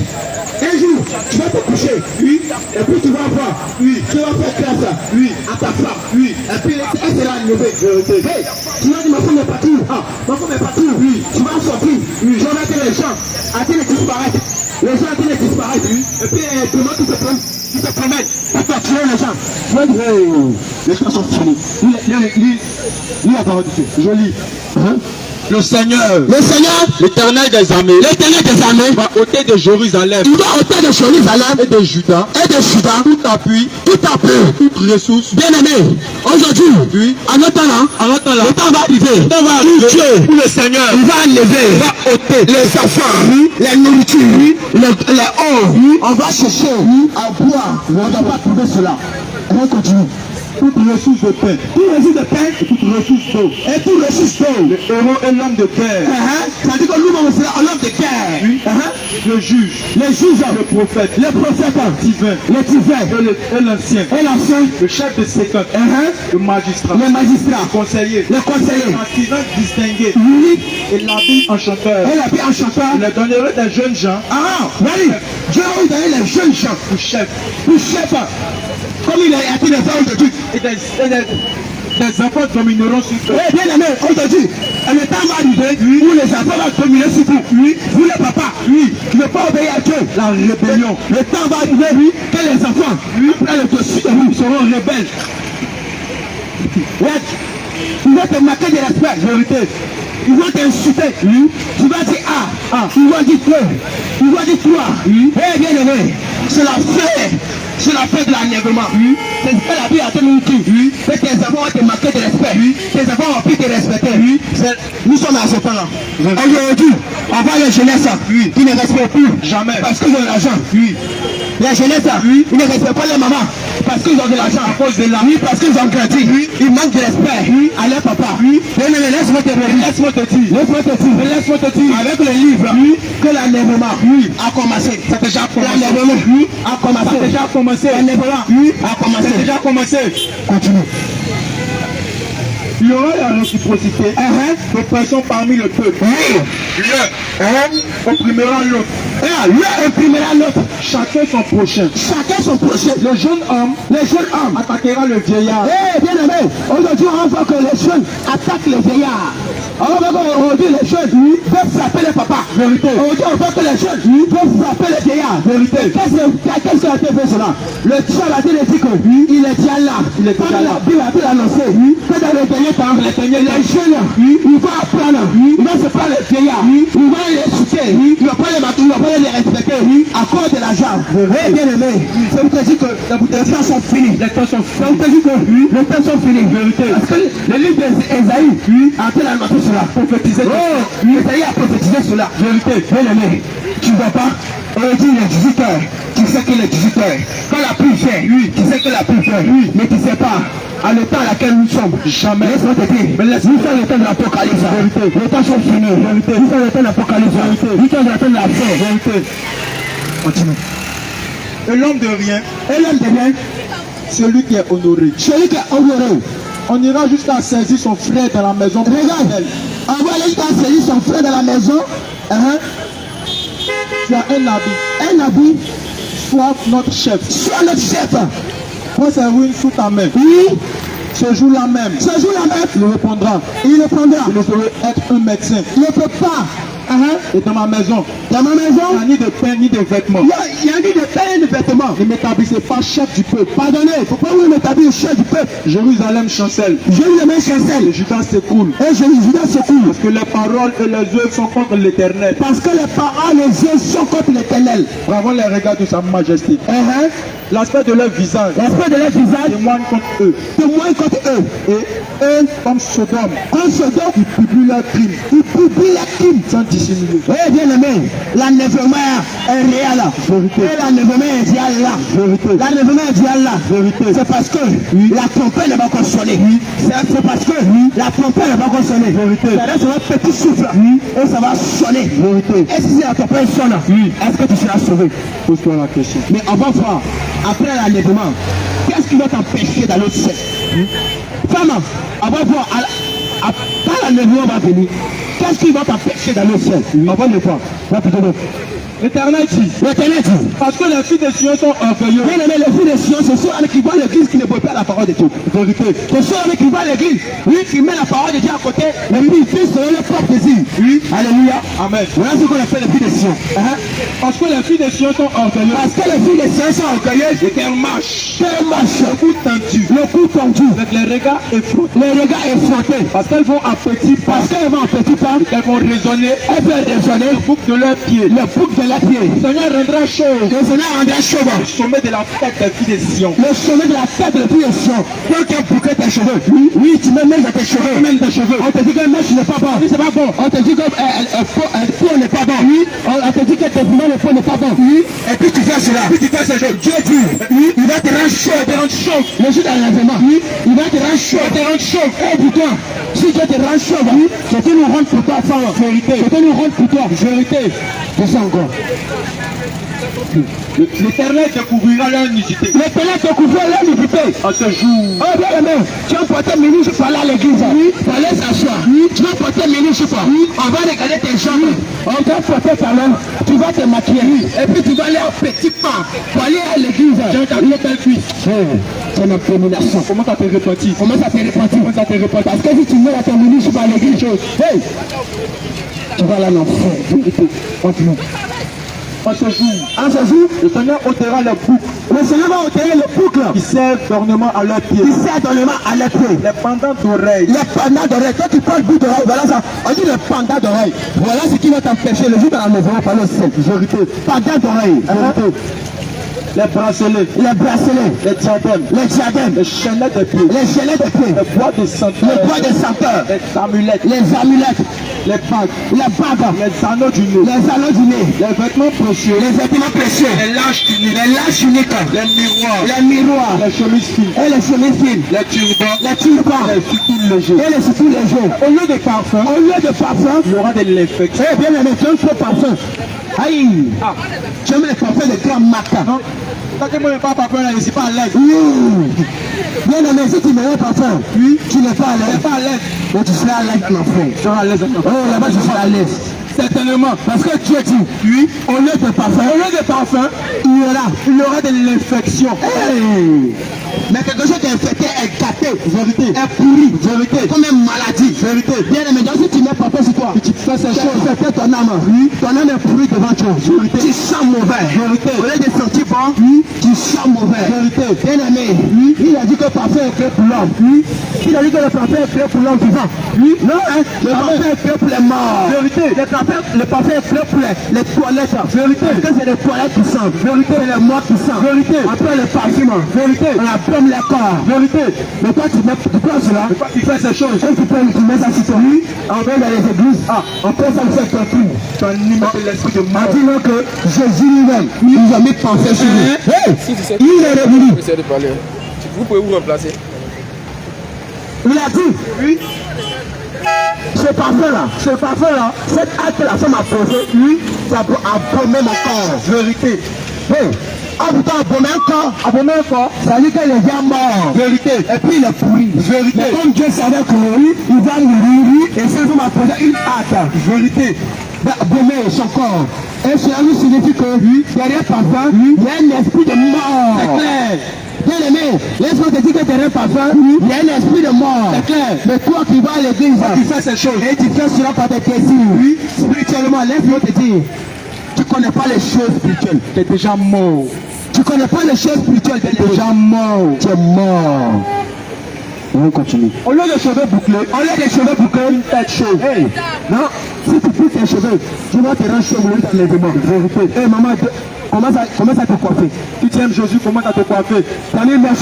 Speaker 2: un jour, tu vas te coucher, oui, et puis tu vas voir, oui, tu vas faire classe, oui, à ta femme, oui, et puis elle sera levée. Hey, tu vas dire, ma femme est partie, ah, ma femme est partie, oui, tu vas sortir, oui, je vais mettre les gens, arrêtez de disparaître, les gens arrêtent de disparaître, oui, et puis tout le monde qui se promène, pour faire tuer les gens. Tu vas dire, hey, les gens sont finis. Lis la parole de Dieu, je lis.
Speaker 3: Le Seigneur,
Speaker 2: l'Éternel des armées,
Speaker 3: va ôter de Jérusalem
Speaker 2: il va ôter de Jérusalem
Speaker 3: et de Juda
Speaker 2: tout appui, toute
Speaker 3: ressource.
Speaker 2: bien aimé. Aujourd'hui,
Speaker 3: Oui.
Speaker 2: en attendant, le temps va arriver.
Speaker 3: Où le Seigneur
Speaker 2: Il va enlever,
Speaker 3: va ôter
Speaker 2: les enfants, les nourritures, les eaux. On va chercher à boire. On ne va pas trouver cela. On continue.
Speaker 3: toute ressource de paix,
Speaker 2: Tout ressource de paix
Speaker 3: et toute ressource d'eau.
Speaker 2: et tout ressource d'eau.
Speaker 3: Le héros est l'homme de guerre,
Speaker 2: Ça dit que nous-mêmes, on sera un homme de guerre.
Speaker 3: Oui. le juge,
Speaker 2: Les juges,
Speaker 3: le prophète,
Speaker 2: les prophètes,
Speaker 3: divin,
Speaker 2: les divins,
Speaker 3: et l'ancien,
Speaker 2: et l'ancien,
Speaker 3: le chef de séquence, le magistrat,
Speaker 2: les magistrats,
Speaker 3: le conseiller,
Speaker 2: les conseillers,
Speaker 3: l'artisan distingué
Speaker 2: l'unique
Speaker 3: et l'habile enchanteur.
Speaker 2: et la paix en chantant.
Speaker 3: Il leur donnerait des jeunes gens
Speaker 2: Ah, oui, Dieu a donné les jeunes gens,
Speaker 3: pour chef
Speaker 2: pour chef, comme il a été les hommes de Dieu.
Speaker 3: et des enfants domineront sur eux.
Speaker 2: Eh bien aimé, aujourd'hui, le temps va arriver où les enfants vont dominer sur vous. Oui, vous les papas, oui, qui ne pas obéir à Dieu.
Speaker 3: La rébellion,
Speaker 2: Le temps va arriver, oui, que les enfants, après le dessus de vous, seront rebelles. Ouais, ils vont te marquer de respect, vérité. Ils vont t'insulter. Tu vas dire ah, ils vont dire toi, ils vont dire toi. Eh bien aimé, c'est la fête. C'est la fête de l'enlèvement. C'est ce que la Bible a te nous dit. Que tes enfants vont te marquer de respect. Tes enfants vont plus te respecter. Nous sommes à ce temps-là. Aujourd'hui, on voit les jeunesses qui ne respectent plus.
Speaker 3: Jamais.
Speaker 2: Parce qu'ils ont de l'argent. Les jeunesses, ils ne respectent pas les mamans. Parce qu'ils ont de l'argent. À cause de l'argent. Parce qu'ils ont grandi. Ils manquent de respect à leur papa. Laisse-moi te dire. Laisse-moi te dire. Avec le livre que l'enlèvement a commencé. C'est déjà commencé. L'enlèvement a commencé.
Speaker 3: c'est déjà commencé.
Speaker 2: L'enlèvement a commencé.
Speaker 3: C'est déjà commencé.
Speaker 2: Continue.
Speaker 3: Il y aura la réciprocité. L'oppression parmi le peuple. L'un opprimera l'autre.
Speaker 2: L'un opprimera l'autre.
Speaker 3: Chacun son prochain.
Speaker 2: Chacun son prochain.
Speaker 3: Le jeune homme attaquera le vieillard.
Speaker 2: Bien aimé, aujourd'hui on voit que les jeunes attaquent les vieillards. On voit qu'aujourd'hui les jeunes peuvent frapper les papas.
Speaker 3: Vérité.
Speaker 2: Aujourd'hui on voit que les jeunes peuvent frapper les vieillards.
Speaker 3: Vérité.
Speaker 2: Qu'est-ce qui a été fait cela? Le diable a dit que il est déjà là.
Speaker 3: Il est déjà là.
Speaker 2: La Bible a dit l'annoncer que dans les derniers temps, les jeunes, ils vont apprendre, ils vont se prendre les vieillards, ils vont les insulter, ils vont pas les mater, ils vont pas les respecter à cause de l'argent. Bien aimé, ça vous dit que les temps sont finis. Les temps sont finis. Ça vous dit que les temps sont finis. Vérité. Parce que le livre d'Esaïe a été annoncé cela. Prophétisé. Esaïe a prophétisé cela. Vérité. Bien aimé, tu ne vois pas. Aujourd'hui il est 18 heures. Tu sais qu'il est 18 heures. Quand la pluie fait, tu sais que la pluie fait. Mais tu ne sais pas. À l'état à laquelle nous sommes, jamais. Laisse-moi te dire, nous sommes le temps de l'Apocalypse. Les temps sont finis. Nous sommes le temps de l'Apocalypse. Nous sommes le temps de la fin. Continue.
Speaker 3: Et l'homme de rien,
Speaker 2: Et l'homme de rien,
Speaker 3: celui qui est honoré.
Speaker 2: celui qui est honoré.
Speaker 3: On ira jusqu'à saisir son frère dans la maison.
Speaker 2: Regarde, on va aller jusqu'à saisir son frère dans la maison.
Speaker 3: Tu as un habit.
Speaker 2: Un habit,
Speaker 3: Sois notre chef.
Speaker 2: soit notre chef.
Speaker 3: Prends sa ruine sous ta main.
Speaker 2: Oui,
Speaker 3: Ce jour-là même,
Speaker 2: ce jour-là même,
Speaker 3: il répondra.
Speaker 2: il répondra.
Speaker 3: Je ne saurais être un médecin.
Speaker 2: Il ne peut pas.
Speaker 3: Et dans ma maison,
Speaker 2: Dans ma
Speaker 3: il n'y
Speaker 2: maison,
Speaker 3: a ni de pain ni de vêtements.
Speaker 2: il y a ni de pain ni de vêtements.
Speaker 3: Ne m'établissez pas chef du peuple.
Speaker 2: Pardonnez, pourquoi vous m'établissez chef du peuple?
Speaker 3: Jérusalem chancelle.
Speaker 2: Jérusalem
Speaker 3: Et
Speaker 2: chancelle.
Speaker 3: Judas s'écroule.
Speaker 2: Et Judas secoue.
Speaker 3: Parce que les paroles et les œuvres sont contre l'Éternel.
Speaker 2: Parce que les paroles, les yeux sont contre l'éternel.
Speaker 3: Bravant les regards de sa majesté. L'aspect de leur visage
Speaker 2: L'aspect de leur visage
Speaker 3: témoigne contre eux.
Speaker 2: témoigne contre eux.
Speaker 3: Et eux, comme Sodome,
Speaker 2: Comme Sodome,
Speaker 3: ils publient leurs crimes
Speaker 2: ils publient la crime.
Speaker 3: sans dissimuler.
Speaker 2: Eh bien aimé, l'enlèvement est réel.
Speaker 3: Vérité.
Speaker 2: Et l'enlèvement est réel là.
Speaker 3: Vérité.
Speaker 2: L'enlèvement est réel là.
Speaker 3: Vérité.
Speaker 2: C'est parce que la trompette n'est pas encore sonnée. C'est parce que la trompette n'est pas encore sonnée.
Speaker 3: Vérité.
Speaker 2: Ça reste un petit souffle et ça va sonner.
Speaker 3: Vérité.
Speaker 2: Et si la trompette sonne, est-ce que tu seras sauvé?
Speaker 3: Pose-toi la question.
Speaker 2: Mais on va voir, après l'enlèvement, qu'est-ce qui va t'empêcher d'aller au ciel? Femme, on va voir, quand l'enlèvement va venir, qu'est-ce qui va t'empêcher d'aller au ciel? On va le voir. Va plutôt le.
Speaker 3: L'Éternel dit. Parce que les filles de Sion sont orgueilleux.
Speaker 2: Bien aimé, les filles de Sion, ce sont avec qui voient l'église qui ne voient pas la parole de Dieu.
Speaker 3: Vérité.
Speaker 2: Ce sont avec qui voient l'église, oui, qui met la parole de Dieu à côté, et puis ils font selon leur propre désir.
Speaker 3: Oui.
Speaker 2: Alléluia.
Speaker 3: Amen.
Speaker 2: Voilà ce qu'on appelle les filles de Sion.
Speaker 3: Parce que les filles de Sion sont orgueilleuses.
Speaker 2: Parce que les filles de Sion sont orgueilleuses.
Speaker 3: Et qu'elles marchent.
Speaker 2: Le
Speaker 3: cou tendu.
Speaker 2: Le cou tendu.
Speaker 3: Avec les regards effrontés.
Speaker 2: Les regards effrontés.
Speaker 3: Parce qu'elles vont en petits pas.
Speaker 2: Parce qu'elles vont en petits pas.
Speaker 3: Elles vont raisonner.
Speaker 2: Elles veulent raisonner.
Speaker 3: Le bouc de leurs pieds.
Speaker 2: Le bouc de leurs pieds.
Speaker 3: Le Seigneur rendra chaud.
Speaker 2: Le Seigneur rendra chaud.
Speaker 3: Le sommet de la tête des filles de Sion.
Speaker 2: Le sommet de la tête des filles de Sion. Quelqu'un bouquet tes cheveux. Oui, tu mets même dans tes cheveux.
Speaker 3: Même tes cheveux.
Speaker 2: On te dit que mèche n'est pas bon.
Speaker 3: Oui, c'est pas bon.
Speaker 2: On te dit que peau n'est pas bon. Oui. On te dit que tes piments de peau n'est pas bon. Oui. Et puis tu fais cela.
Speaker 3: Puis tu fais ce jeu.
Speaker 2: Dieu dit, oui, il va te rendre chaud.
Speaker 3: Il va te rendre chaud.
Speaker 2: Le jour d'enlèvement. Oui. Il va te rendre chaud.
Speaker 3: Il va te rendre chaud.
Speaker 2: Et dis-toi, si Dieu te rend chaud, oui, c'est que nous rendre pour toi, femme.
Speaker 3: Vérité.
Speaker 2: C'est que nous rendre pour toi.
Speaker 3: Vérité.
Speaker 2: C'est ça encore.
Speaker 3: L'Éternel découvrira leur nudité.
Speaker 2: L'Éternel découvrira leur nudité.
Speaker 3: En ce jour.
Speaker 2: Oh bien aimé, tu vas porter menu je parle à l'église. Oui. Pour aller s'asseoir. Oui. Tu vas porter menu je parle. Oui. On va regarder tes jambes. On va porter ta main. Tu vas te maquiller. Oui. Et puis tu vas aller en petit pas pour aller à l'église.
Speaker 3: J'ai entendu telle cuisse.
Speaker 2: C'est une abomination.
Speaker 3: Comment ça te repentit?
Speaker 2: Comment ça te repentit?
Speaker 3: Comment ça te repentit?
Speaker 2: Parce que si tu mets à ton menu je parle à l'église, hey, tu vas aller en enfer. Continue.
Speaker 3: En ce jour, le Seigneur ôtera le bouc.
Speaker 2: Le Seigneur va ôter le boucle
Speaker 3: Qui sert d'ornement à leurs pieds.
Speaker 2: qui sert d'ornement à leurs pieds.
Speaker 3: Les pendants d'oreilles.
Speaker 2: Les pendants d'oreilles. Toi tu parles bout d'oreille, voilà ça. On dit le pendant d'oreille. Voilà ce qui va t'empêcher. Le jour de la maison, on va parler au ciel.
Speaker 3: Vérité.
Speaker 2: Pendant d'oreille.
Speaker 3: Vérité. Les bracelets.
Speaker 2: Les bracelets.
Speaker 3: Les diadèmes.
Speaker 2: Les diadèmes.
Speaker 3: Les chaînettes de pieds.
Speaker 2: Les gilets de pied.
Speaker 3: Les bois de senteur.
Speaker 2: Le bois de senteur.
Speaker 3: Les amulettes.
Speaker 2: Les amulettes.
Speaker 3: Les bagues.
Speaker 2: Les bagues.
Speaker 3: Les anneaux du nez.
Speaker 2: Les anneaux du nez.
Speaker 3: Les vêtements précieux.
Speaker 2: Les vêtements précieux.
Speaker 3: Les lâches uniques.
Speaker 2: Les lâches uniques.
Speaker 3: Les miroirs.
Speaker 2: Les miroirs.
Speaker 3: Les chemises fines.
Speaker 2: Et les chemises fines.
Speaker 3: Les turbans.
Speaker 2: Les turbans.
Speaker 3: Les figures légers.
Speaker 2: Et les soucis légers.
Speaker 3: Au lieu de parfum,
Speaker 2: Au lieu de parfum,
Speaker 3: il y aura de l'infection.
Speaker 2: eh bien aimé, tu aimes trop parfum. Aïe.
Speaker 3: Ah,
Speaker 2: Tu aimes les parfums de grand marque.
Speaker 3: non. Quand tu ne pas parfum là, je ne suis pas à l'aise.
Speaker 2: Oui. Bien aimé, si tu mets un parfum,
Speaker 3: Oui.
Speaker 2: tu n'es pas à
Speaker 3: Je ne
Speaker 2: l'aise.
Speaker 3: suis pas à l'aise.
Speaker 2: Mais tu seras à l'aise en enfer.
Speaker 3: Je serai à l'aise.
Speaker 2: Oh, là-bas, je serai à l'aise.
Speaker 3: Certainement.
Speaker 2: Parce que Dieu dit,
Speaker 3: Oui.
Speaker 2: au lieu de parfum, il y aura de l'infection. Hey. Mais quelque chose d'infecté est gâté.
Speaker 3: Vérité.
Speaker 2: Est pourri.
Speaker 3: Vérité.
Speaker 2: Comme une maladie.
Speaker 3: Vérité.
Speaker 2: Bien aimé, donc si tu mets parfum sur toi,
Speaker 3: Tu fais ces
Speaker 2: tu
Speaker 3: choses.
Speaker 2: infectes ton âme. Oui. Ton âme est pourrie devant toi.
Speaker 3: Vérité.
Speaker 2: Tu sens mauvais.
Speaker 3: Vérité.
Speaker 2: Au lieu de sentir bon,
Speaker 3: Oui.
Speaker 2: tu sens mauvais.
Speaker 3: Vérité.
Speaker 2: Bien aimé, oui. Il a dit que le parfum est créé pour l'homme. Oui. Il a dit que le parfum est créé pour l'homme vivant. Oui. Non, hein. Le parfum est créé pour les morts.
Speaker 3: Vérité.
Speaker 2: Le parfum est créé pour les toilettes.
Speaker 3: Vérité.
Speaker 2: Parce que c'est les toilettes qui sentent.
Speaker 3: Vérité.
Speaker 2: C'est les morts qui sentent.
Speaker 3: Vérité.
Speaker 2: Après le parfum.
Speaker 3: Vérité.
Speaker 2: On abîme les corps.
Speaker 3: Vérité.
Speaker 2: Mais toi, tu prends cela.
Speaker 3: Mais quand tu fais ces choses,
Speaker 2: Et tu mets ça sur toi. On va dans les églises. On peut ça faire torture.
Speaker 3: tu animes l'esprit de
Speaker 2: On
Speaker 3: mort.
Speaker 2: dit non que Jésus lui-même, il a mis penser sur lui. Hey,
Speaker 4: Si tu sais,
Speaker 2: il est revenu.
Speaker 4: essayer de parler. Vous pouvez vous remplacer.
Speaker 2: Il a dit,
Speaker 3: Oui.
Speaker 2: ce parfum-là, cet acte-là, ça m'a posé, lui, ça peut abommer mon corps.
Speaker 3: Vérité.
Speaker 2: Hey, en tout cas, abommer un corps,
Speaker 3: Abonné encore.
Speaker 2: ça veut dire qu'il est déjà mort.
Speaker 3: Vérité.
Speaker 2: Et puis il est pourri.
Speaker 3: Vérité.
Speaker 2: Mais comme Dieu savait que lui, il va mourir, et ça m'a posé une acte.
Speaker 3: Vérité.
Speaker 2: D'abommer son corps. Et cela nous signifie que derrière parfum, il y a un esprit de mort.
Speaker 3: C'est clair.
Speaker 2: Bien aimé, laisse-moi te dire que derrière parfum, il y a un esprit de mort.
Speaker 3: C'est clair.
Speaker 2: Mais toi qui vas à l'église,
Speaker 3: Tu fais ces choses.
Speaker 2: et tu fais cela par tes désirs, spirituellement, laisse-moi te dire, tu ne connais pas les choses spirituelles.
Speaker 3: Tu es déjà mort.
Speaker 2: Tu ne connais pas les choses spirituelles.
Speaker 3: Tu es déjà mort.
Speaker 2: Tu es mort. On va continuer.
Speaker 3: Au lieu de cheveux bouclés,
Speaker 2: On a des cheveux bouclés, une tête chaude. Hey, non, si tu pousses tes cheveux, tu vas te rendre chauve dans les démons. Hey, maman, commence à te coiffer.
Speaker 3: si tu aimes Jésus, comment tu te coiffer?
Speaker 2: Tu as mis une mèche,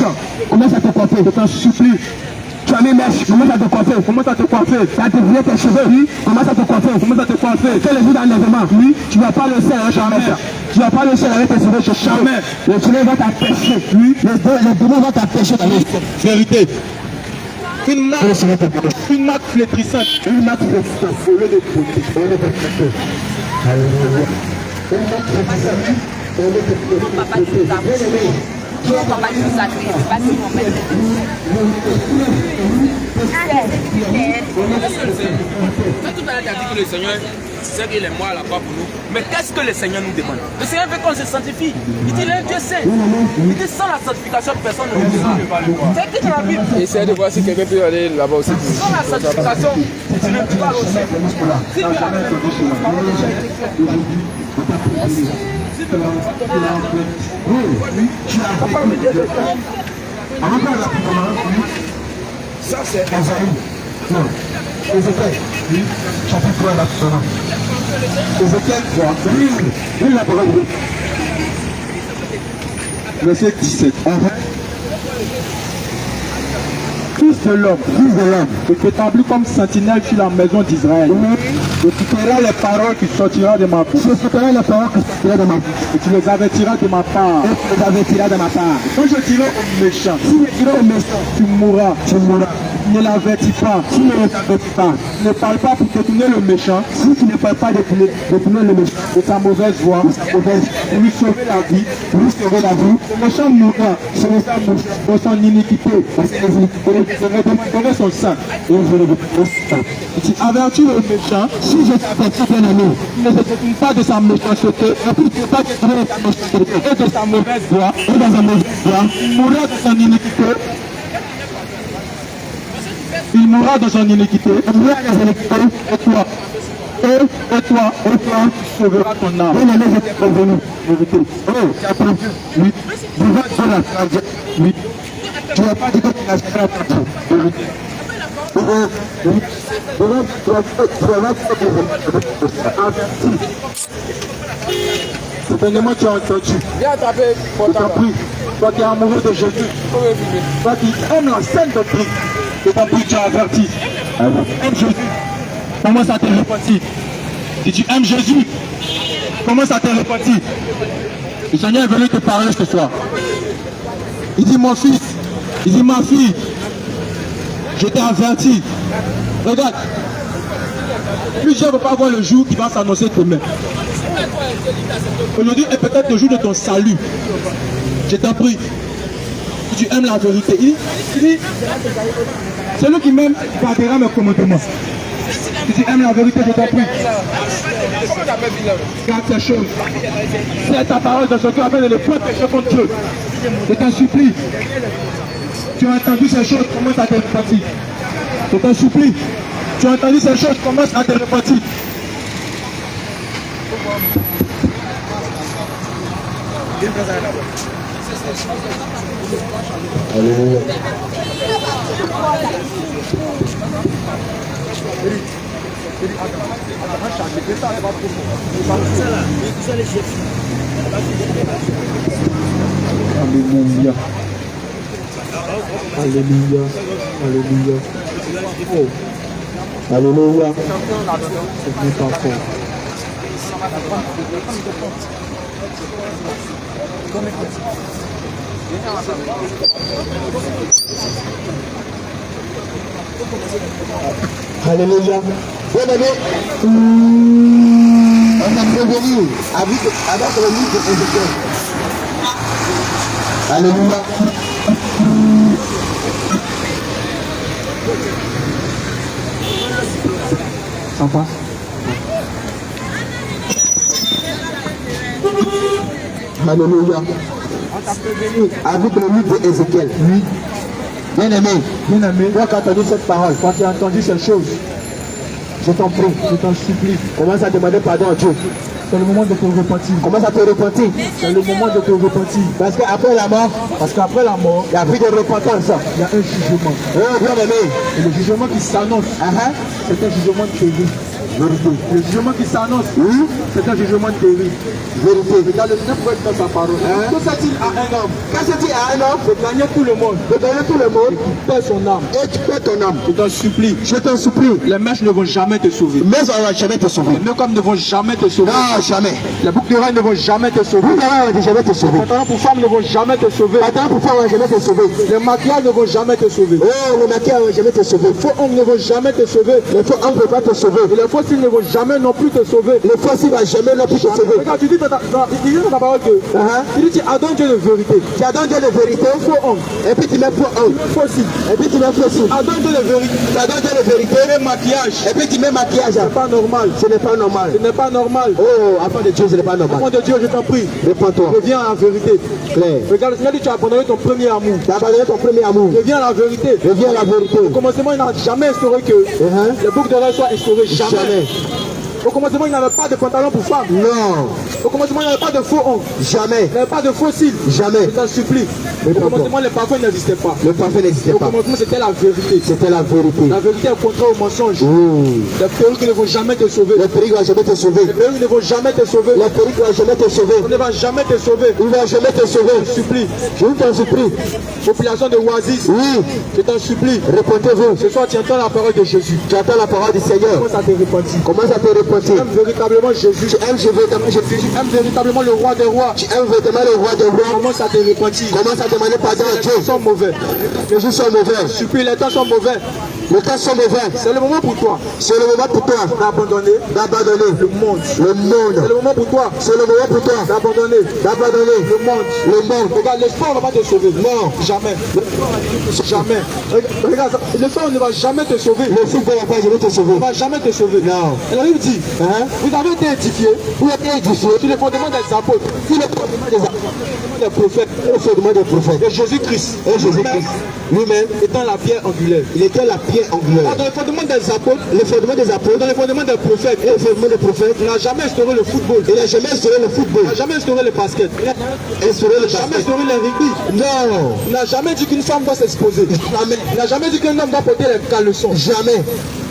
Speaker 2: commence à te coiffer.
Speaker 3: Je t'en supplie.
Speaker 2: Tu as mis une mèche, commence à te coiffer.
Speaker 3: Comment tu te coiffer?
Speaker 2: Tu as dévié tes cheveux, commence à te coiffer.
Speaker 3: Comment tu te coiffer?
Speaker 2: Que les jours d'enlèvement, tu ne vas pas le ciel avec ta mèche. Tu ne vas pas le ciel avec tes cheveux, je chante.
Speaker 3: Jamais.
Speaker 2: Le soleil va t'empêcher. Les démons vont t'empêcher d'aller.
Speaker 3: Vérité. Une marque,
Speaker 2: Le soleil t'empêche.
Speaker 3: une marque flétrissante.
Speaker 2: Une marque de feu, au lieu de beauté, au lieu de beauté. Alléluia. Une marque flétrissante, au lieu de beauté. Bien-aimé,
Speaker 5: On va pas nous sacrer, c'est pas si on met.
Speaker 4: Tout à l'heure, tu as dit que le Seigneur sait qu'il est mort là-bas pour nous. Mais qu'est-ce que le Seigneur nous demande? Le Seigneur veut qu'on se sanctifie. Il dit, il est un Dieu saint. Il dit, sans la sanctification, personne ne le verra. C'est écrit dans la Bible.
Speaker 5: Essayez de voir si quelqu'un peut aller là-bas aussi.
Speaker 4: Sans la sanctification, tu ne peux pas aussi. Si tu as
Speaker 2: ça c'est Esaïe. Non. Ézéchiel. Oui. Chapitre 3 là. Ézéchiel 3. Oui, la parole.
Speaker 3: Verset 17. Fils de l'homme, je t'établis comme sentinelle sur la maison d'Israël. Et tu feras les paroles qui sortiront de ma bouche. Et tu les avertiras de ma part. Quand je dirai au méchant, tu mourras. Ne l'avertis pas. Ne parle pas pour détourner le méchant. Si tu ne parles pas de détourner le méchant de sa mauvaise voie, pour lui sauver la vie, le méchant mourra pour son iniquité. Je redonnerai son sang. Et tu avertis le méchant. Si je t'avertis bien aimé, ne se détourne pas de sa méchanceté, ne peut pas détourner de sa méchanceté et de sa mauvaise voie, il mourra de son iniquité. Il mourra de son iniquité, et toi, tu sauveras ton âme. Oui. Oui. Tu n'as pas dit que tu n'as jamais entendu. Certainement tu as entendu.
Speaker 5: Viens attraper
Speaker 3: Je t'en prie. Toi qui es amoureux de Jésus. Toi qui aimes la sainte doctrine. Je t'en prie, tu as averti. Aime Jésus. Commence à te repentir. Si tu aimes Jésus, commence à te repentir. Le Seigneur est venu te parler ce soir. Il dit mon fils, il dit ma fille, je t'ai averti. Regarde, plusieurs ne vont pas voir le jour qui va s'annoncer demain. Aujourd'hui est peut-être le jour de ton salut. Je t'en prie, si tu aimes la vérité, il dit, celui qui m'aime gardera mes commandements. Si tu aimes la vérité, je t'en prie. Garde ces choses. C'est ta parole dans ce cœur afin de ne point pécher contre Dieu. Je t'en supplie. Tu as entendu ces choses, commence à te repentir. Je t'en supplie. Tu as entendu ces choses, commence à te repentir.
Speaker 2: Alléluia.
Speaker 3: Alléluia. Alléluia. Alléluia. Oh.
Speaker 2: Alléluia.
Speaker 3: C'est pas fort.
Speaker 2: Alléluia. Bien aimé, on a prévenu avec le livre de Ézéchiel. Alléluia.
Speaker 3: Ça passe?
Speaker 2: Alléluia. On t'a prévenu avec le livre de Ézéchiel.
Speaker 3: Oui.
Speaker 2: Bien aimé,
Speaker 3: Toi qui as entendu cette parole, toi qui as entendu ces choses,
Speaker 2: je t'en prie,
Speaker 3: je t'en supplie,
Speaker 2: commence à demander pardon à Dieu.
Speaker 3: c'est le moment de te repentir.
Speaker 2: Commence à te repentir.
Speaker 3: C'est le moment de te repentir.
Speaker 2: Parce qu'après la mort, il y a plus de repentance.
Speaker 3: Il y a un jugement.
Speaker 2: Oh, bien aimé.
Speaker 3: Et le jugement qui s'annonce, c'est un jugement terrible.
Speaker 2: Vérité.
Speaker 3: Le jugement qui s'annonce,
Speaker 2: Oui.
Speaker 3: c'est un jugement terrible.
Speaker 2: Vérité.
Speaker 3: Regarde le Seigneur pourrait dans sa parole. Que fait-il à un homme
Speaker 2: Quand c'est dit à un homme
Speaker 3: de gagner tout le monde
Speaker 2: de donner tout le monde
Speaker 3: qui perd son âme?
Speaker 2: et tu perds ton âme,
Speaker 3: Je t'en supplie,
Speaker 2: je t'en supplie,
Speaker 3: les mèches ne vont jamais te sauver.
Speaker 2: mais on ne va jamais te sauver.
Speaker 3: Les mécoms ne vont jamais te sauver.
Speaker 2: Non, jamais.
Speaker 3: Les boucles d'oreilles ne vont jamais te sauver.
Speaker 2: Vous ne jamais te sauver.
Speaker 3: Les pantalons pour femmes ne vont jamais te sauver.
Speaker 2: Attends, pourquoi on ne va jamais te sauver?
Speaker 3: Les maquillages ne vont jamais te sauver.
Speaker 2: Oh, le maquillage ne va jamais te sauver.
Speaker 3: Les faux ongles ne vont jamais te sauver.
Speaker 2: Les faux hommes ne peuvent pas te sauver.
Speaker 3: Et les faux fossiles ne vont jamais non plus te sauver.
Speaker 2: Les fossiles ne vont jamais non plus te sauver.
Speaker 3: Regarde, tu dis dans ta parole que tu adonnes Dieu de vérité.
Speaker 2: Tu adonnes Dieu de vérité.
Speaker 3: Faux homme.
Speaker 2: Et puis tu mets faux homme.
Speaker 3: Fossile.
Speaker 2: Et puis tu mets fossile.
Speaker 3: Adonne Dieu de vérité.
Speaker 2: Tu adonnes Dieu de vérité.
Speaker 3: Tu mets maquillage.
Speaker 2: Et puis tu mets maquillage.
Speaker 3: Ce n'est pas normal.
Speaker 2: Ce n'est pas normal.
Speaker 3: Ce n'est pas normal.
Speaker 2: Oh, afin de Dieu, ce n'est pas normal.
Speaker 3: Afin de Dieu, je t'en prie.
Speaker 2: Réponds-toi.
Speaker 3: Reviens à la vérité.
Speaker 2: Claire.
Speaker 3: Regarde, le Seigneur dit tu as abandonné ton premier amour.
Speaker 2: Tu as abandonné ton premier amour.
Speaker 3: Reviens à la vérité.
Speaker 2: Reviens à la vérité.
Speaker 3: Au commencement, il n'a jamais instauré que les boucles d'oreilles soient instaurées. Jamais. Au commencement, il n'avait pas de pantalon pour femmes.
Speaker 2: Non.
Speaker 3: Au commencement, il n'y avait pas de faux ongles.
Speaker 2: Jamais.
Speaker 3: Il n'y avait pas de fossiles.
Speaker 2: Jamais.
Speaker 3: Je t'en supplie. Au commencement, les parfums n'existaient pas.
Speaker 2: Le parfum n'existait
Speaker 3: Au
Speaker 2: pas.
Speaker 3: commencement, c'était la vérité.
Speaker 2: C'était la vérité.
Speaker 3: La vérité est contraire au mensonge. Les perruques ne vont jamais te sauver.
Speaker 2: Les perruques ne vont jamais te sauver.
Speaker 3: Les perruques ne vont jamais te sauver.
Speaker 2: Les perruques ne vont jamais te sauver.
Speaker 3: On ne va jamais te sauver.
Speaker 2: Ils ne vont jamais te sauver.
Speaker 3: Je t'en supplie.
Speaker 2: Je t'en supplie.
Speaker 3: Population de Oasis.
Speaker 2: Oui.
Speaker 3: Je t'en supplie.
Speaker 2: Répondez-vous.
Speaker 3: Ce soir, tu entends la parole de Jésus.
Speaker 2: Tu entends la parole du Seigneur.
Speaker 3: Commence à te repentir.
Speaker 2: Commence à te repentir.
Speaker 3: Tu aimes véritablement Jésus.
Speaker 2: Tu aimes véritablement Jésus.
Speaker 3: Tu aimes véritablement le roi des rois.
Speaker 2: Tu aimes véritablement le roi des rois.
Speaker 3: Commence à te repentir.
Speaker 2: Commence à demander pardon à Dieu.
Speaker 3: Les temps sont mauvais.
Speaker 2: Les jours sont mauvais.
Speaker 3: Je supplie, les temps sont mauvais.
Speaker 2: Les temps sont mauvais.
Speaker 3: C'est le moment pour toi
Speaker 2: C'est le moment pour toi
Speaker 3: d'abandonner
Speaker 2: d'abandonner
Speaker 3: le monde.
Speaker 2: le monde.
Speaker 3: C'est le moment pour toi
Speaker 2: C'est le moment pour toi
Speaker 3: d'abandonner
Speaker 2: d'abandonner
Speaker 3: le monde.
Speaker 2: le monde.
Speaker 3: Regarde, le sport ne va pas te sauver.
Speaker 2: Non.
Speaker 3: Jamais. Jamais. Regarde, le sport ne va jamais te sauver.
Speaker 2: Le football ne va pas jamais te sauver.
Speaker 3: Ne va jamais te sauver.
Speaker 2: Non.
Speaker 3: Et la Bible dit, vous avez été édifiés
Speaker 2: Vous êtes édifié
Speaker 3: sur les fondements des apôtres,
Speaker 2: sur le fondement des
Speaker 3: prophètes,
Speaker 2: le fondement des prophètes.
Speaker 3: de Jésus-Christ.
Speaker 2: Et Jésus-Christ lui-même
Speaker 3: Étant la pierre angulaire.
Speaker 2: il était la pierre angulaire.
Speaker 3: Dans les fondements des apôtres,
Speaker 2: Le fondement des apôtres
Speaker 3: dans les fondements des prophètes,
Speaker 2: et le fondement des prophètes.
Speaker 3: il n'a jamais instauré le football.
Speaker 2: Il n'a jamais instauré le football.
Speaker 3: Il n'a jamais instauré le basket. Il n'a
Speaker 2: Instauré le
Speaker 3: jamais
Speaker 2: basket.
Speaker 3: instauré le rugby.
Speaker 2: Non.
Speaker 3: Il n'a jamais dit qu'une femme doit s'exposer.
Speaker 2: Jamais.
Speaker 3: Il n'a jamais dit qu'un homme doit porter les caleçons.
Speaker 2: Jamais.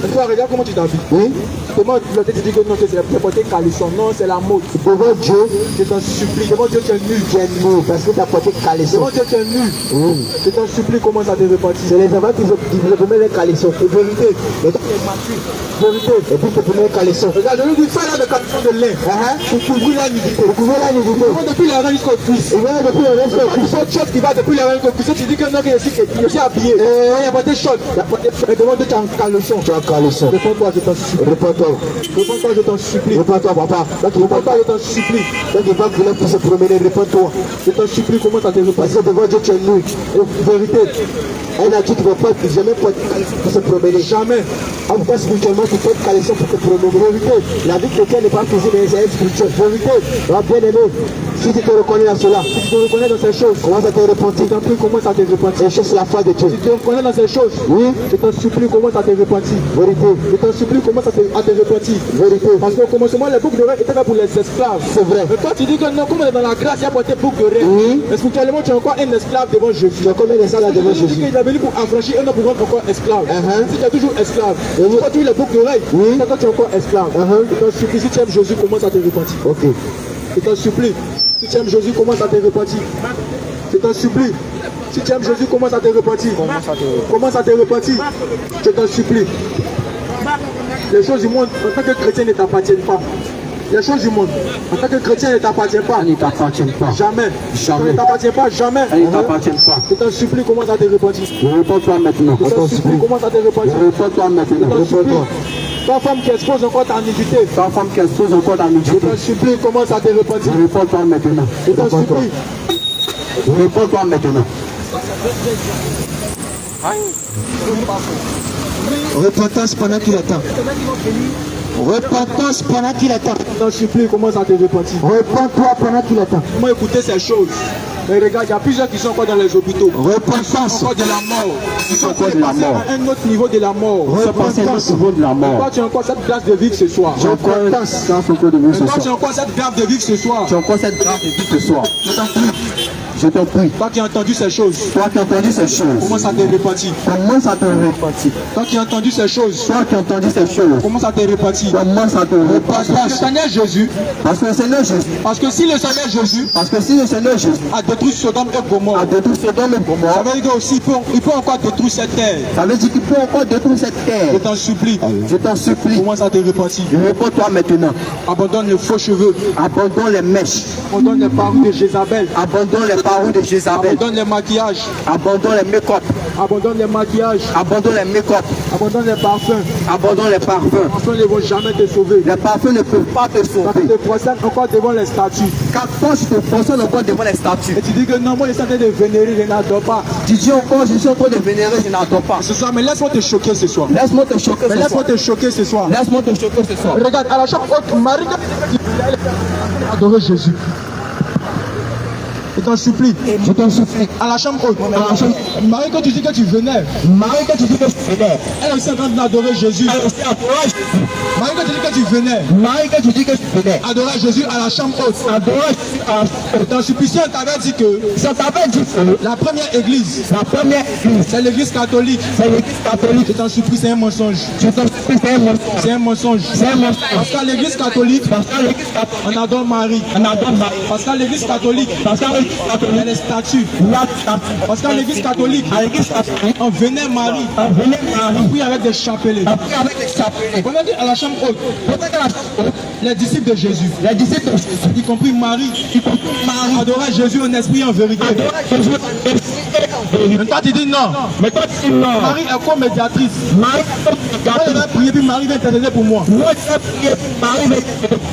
Speaker 3: Et toi, regarde comment tu t'habilles.
Speaker 2: Oui.
Speaker 3: Comment tu te dis que non, que c'est porter caleçon. Non, c'est la mode.
Speaker 2: Devant Dieu,
Speaker 3: Je t'en supplie. Devant Dieu, tu es nul.
Speaker 2: tu es nu parce que tu as porté caleçon.
Speaker 3: Devant Dieu, tu es nul.
Speaker 2: Oui.
Speaker 3: Je t'en supplie, commence à te repentir.
Speaker 2: C'est les enfants qui vous mettent les caleçons.
Speaker 3: Vérité.
Speaker 2: Mais toi,
Speaker 3: Vérité.
Speaker 2: et puis tu te mets les caleçons.
Speaker 3: Regarde, je lui dis, fais là des caleçons de lait. Pour couvrir la nudité.
Speaker 2: Vous pouvez la nudité.
Speaker 3: Depuis les reins jusqu'aux cuisses.
Speaker 2: Et voilà, depuis le reste,
Speaker 3: Il faut short qui va depuis les reins jusqu'aux cuisses. Tu dis que non, que je suis habillé. Il a porté short. Et devant Dieu, tu as un caleçon.
Speaker 2: tu as un caleçon.
Speaker 3: Réponds-toi, je t'en supplie.
Speaker 2: Réponds-toi.
Speaker 3: Réponds-toi, je t'en supplie.
Speaker 2: Réponds-toi, papa.
Speaker 3: Réponds-toi, je t'en supplie.
Speaker 2: Donc il va vouloir pour se promener. Réponds-toi.
Speaker 3: Je t'en supplie, commence à te
Speaker 2: Parce
Speaker 3: repentir.
Speaker 2: que devant Dieu, tu es nu. Vérité. Un adulte ne va pas jamais porter caleçon pour se promener.
Speaker 3: Jamais.
Speaker 2: En tout cas, spirituellement, tu portes caleçon pour te promener. Vérité. La vie chrétienne n'est pas physique, mais c'est spirituelle. Vérité. Ah, bien aimé. Si tu te reconnais dans cela,
Speaker 3: Si tu te reconnais dans ces choses,
Speaker 2: commence à te repentir.
Speaker 3: je t'en prie, commence à te repentir.
Speaker 2: Et cherche la foi de Dieu.
Speaker 3: Si tu te reconnais dans ces choses,
Speaker 2: Oui.
Speaker 3: je t'en supplie, commence à te repentir.
Speaker 2: Vérité.
Speaker 3: Je t'en supplie, commence à te repentir.
Speaker 2: Vérité.
Speaker 3: Parce qu'au commencement, les boucles d'oreilles étaient là pour les esclaves.
Speaker 2: C'est vrai.
Speaker 3: Mais toi, tu dis que non, comme on est dans la grâce, il y a porté boucle d'oreilles.
Speaker 2: Oui.
Speaker 3: Mais spirituellement, tu es encore un esclave devant Jésus.
Speaker 2: Tu as combien de ça là devant
Speaker 3: Tu dis
Speaker 2: Jésus?
Speaker 3: qu'il est venu pour affranchir un homme pour rendre encore esclave. Si tu es toujours esclave,
Speaker 2: oui.
Speaker 3: quand tu as les boucles d'oreilles,
Speaker 2: Oui.
Speaker 3: quand tu es encore esclave. Je t'en supplie, si tu aimes Jésus, commence à te repentir.
Speaker 2: Ok.
Speaker 3: Je t'en supplie. Si tu aimes Jésus, commence à te repentir. Je t'en supplie. Si tu aimes Jésus, commence à te repentir. Commence à te repentir. Je t'en supplie. Les choses du monde, en tant que chrétien, ne t'appartiennent pas. Les choses du monde, en tant que chrétien, ne t'appartiennent pas.
Speaker 2: Elles ne t'appartiennent pas.
Speaker 3: Jamais.
Speaker 2: Jamais.
Speaker 3: Ça ne t'appartient pas, jamais.
Speaker 2: Elles ne t'appartiennent pas.
Speaker 3: Je t'en supplie, commence à te repentir.
Speaker 2: Réponds-toi maintenant.
Speaker 3: Je t'en supplie, commence à te repentir.
Speaker 2: Réponds-toi maintenant.
Speaker 3: Je t'en supplie.
Speaker 2: Réponds-toi.
Speaker 3: Ta femme qui expose encore ta nudité.
Speaker 2: Ta femme qui expose encore ta
Speaker 3: Je
Speaker 2: nudité.
Speaker 3: t'en supplie, commence à te repentir.
Speaker 2: Réponds-toi maintenant.
Speaker 3: Je t'en
Speaker 2: Réponds-toi.
Speaker 3: supplie.
Speaker 2: Réponds-toi maintenant. Repentance pendant qu'il attend. Repentance pendant qu'il attend.
Speaker 3: Je t'en supplie, commence à te repentir.
Speaker 2: Repends-toi pendant qu'il attend.
Speaker 3: Comment écouter ces choses? Mais regarde, il y a plusieurs qui sont encore dans les hôpitaux.
Speaker 2: Repentance.
Speaker 3: Encore de la mort. Ils sont
Speaker 2: encore de la
Speaker 3: passés
Speaker 2: mort.
Speaker 3: à un autre niveau de la mort.
Speaker 2: Repentance au niveau de la
Speaker 3: Toi,
Speaker 2: mort.
Speaker 3: tu as encore cette grâce de vivre ce soir.
Speaker 2: J'ai encore un sens encore de vivre ce
Speaker 3: Toi, tu as
Speaker 2: soir.
Speaker 3: encore cette grâce de vivre ce soir.
Speaker 2: J'ai encore cette grâce de vivre ce soir. Je t'en prie.
Speaker 3: Toi qui as entendu ces choses,
Speaker 2: Toi qui as entendu ces choses.
Speaker 3: commence à te repentir.
Speaker 2: Commence à te repentir.
Speaker 3: Toi qui as entendu ces choses,
Speaker 2: Toi qui as entendu ces choses.
Speaker 3: commence à te repentir.
Speaker 2: Commence à te
Speaker 3: Parce que le
Speaker 2: repentir.
Speaker 3: Seigneur Jésus,
Speaker 2: Parce que le Seigneur Jésus.
Speaker 3: parce que si le Seigneur Jésus
Speaker 2: Parce que si le Seigneur Jésus
Speaker 3: a détruit Sodome et Gomorrhe,
Speaker 2: a détruit Sodome et
Speaker 3: ça
Speaker 2: Gomorrhe,
Speaker 3: veut dire aussi il peut encore détruire cette terre.
Speaker 2: ça veut dire qu'il peut encore détruire cette
Speaker 3: Je
Speaker 2: terre.
Speaker 3: t'en supplie,
Speaker 2: Je t'en supplie.
Speaker 3: commence à te repentir.
Speaker 2: Réponds-toi maintenant.
Speaker 3: Abandonne les faux cheveux,
Speaker 2: Abandonne les mèches.
Speaker 3: abandonne les paroles de Jézabel,
Speaker 2: Abandonne les paroles de Jézabel.
Speaker 3: abandonne les maquillages,
Speaker 2: Abandonne les make-up.
Speaker 3: Abandonne les maquillages.
Speaker 2: Abandonne les make-up.
Speaker 3: Abandonne les parfums.
Speaker 2: Abandonne les parfums.
Speaker 3: Les parfums ne vont jamais te sauver.
Speaker 2: Les parfums ne peuvent pas te
Speaker 3: Quand tu
Speaker 2: sauver.
Speaker 3: te prosternes encore devant les statues.
Speaker 2: Quand tu te positionnes encore devant les statues,
Speaker 3: Et tu dis que non, moi je suis en train de vénérer, je n'adore pas.
Speaker 2: tu dis encore, je suis en train de vénérer, je n'adore pas.
Speaker 3: Ce soir, mais laisse-moi te choquer ce soir.
Speaker 2: Laisse-moi te choquer
Speaker 3: Mais
Speaker 2: ce
Speaker 3: laisse-moi
Speaker 2: soir.
Speaker 3: te choquer ce soir.
Speaker 2: Laisse-moi te choquer ce soir.
Speaker 3: Regarde, à la chambre haute, Marie a adoré Jésus. Je t'en supplie.
Speaker 2: Je t'en supplie.
Speaker 3: À la chambre haute.
Speaker 2: À la chambre-
Speaker 3: Marie, quand tu dis que tu venais,
Speaker 2: Marie, quand tu dis que je venais,
Speaker 3: elle aussi est en train d'adorer Jésus.
Speaker 2: elle aussi adorait Jésus.
Speaker 3: Marie, quand tu dis que tu venais,
Speaker 2: Marie, quand tu dis que je venais,
Speaker 3: adorer Jésus à la chambre haute.
Speaker 2: adorait Jésus.
Speaker 3: Je t'en supplie, si on t'avait dit que
Speaker 2: Ça t'avait dit que
Speaker 3: la première église,
Speaker 2: la première église,
Speaker 3: c'est l'église catholique,
Speaker 2: c'est l'église catholique.
Speaker 3: je t'en supplie, c'est un mensonge.
Speaker 2: Je t'en supplie, c'est un mensonge.
Speaker 3: C'est un mensonge.
Speaker 2: C'est un mensonge.
Speaker 3: Parce qu'à l'église catholique,
Speaker 2: Parce qu'à l'église catholique,
Speaker 3: on adore Marie.
Speaker 2: on adore Marie.
Speaker 3: Parce qu'à l'église catholique,
Speaker 2: Parce qu'à l'église
Speaker 3: il y a
Speaker 2: catholique,
Speaker 3: les statues.
Speaker 2: la statue.
Speaker 3: Parce qu'à l'église catholique,
Speaker 2: À l'église catholique,
Speaker 3: on venait Marie,
Speaker 2: on venait Marie.
Speaker 3: puis avec des chapelets.
Speaker 2: Après, avec les chapelets.
Speaker 3: Pendant qu'à la chambre haute,
Speaker 2: Peut-être qu'à la chambre,
Speaker 3: les disciples de Jésus,
Speaker 2: les disciples de Jésus,
Speaker 3: y compris Marie,
Speaker 2: Marie,
Speaker 3: adoraient Jésus en esprit et en vérité.
Speaker 2: adorait Jésus en esprit et en vérité.
Speaker 3: Mais toi, tu dis non.
Speaker 2: Mais toi, tu dis non.
Speaker 3: Marie est comme médiatrice.
Speaker 2: Marie,
Speaker 3: Moi, je vais prier, puis Marie va intercéder pour moi.
Speaker 2: moi, je vais prier, Marie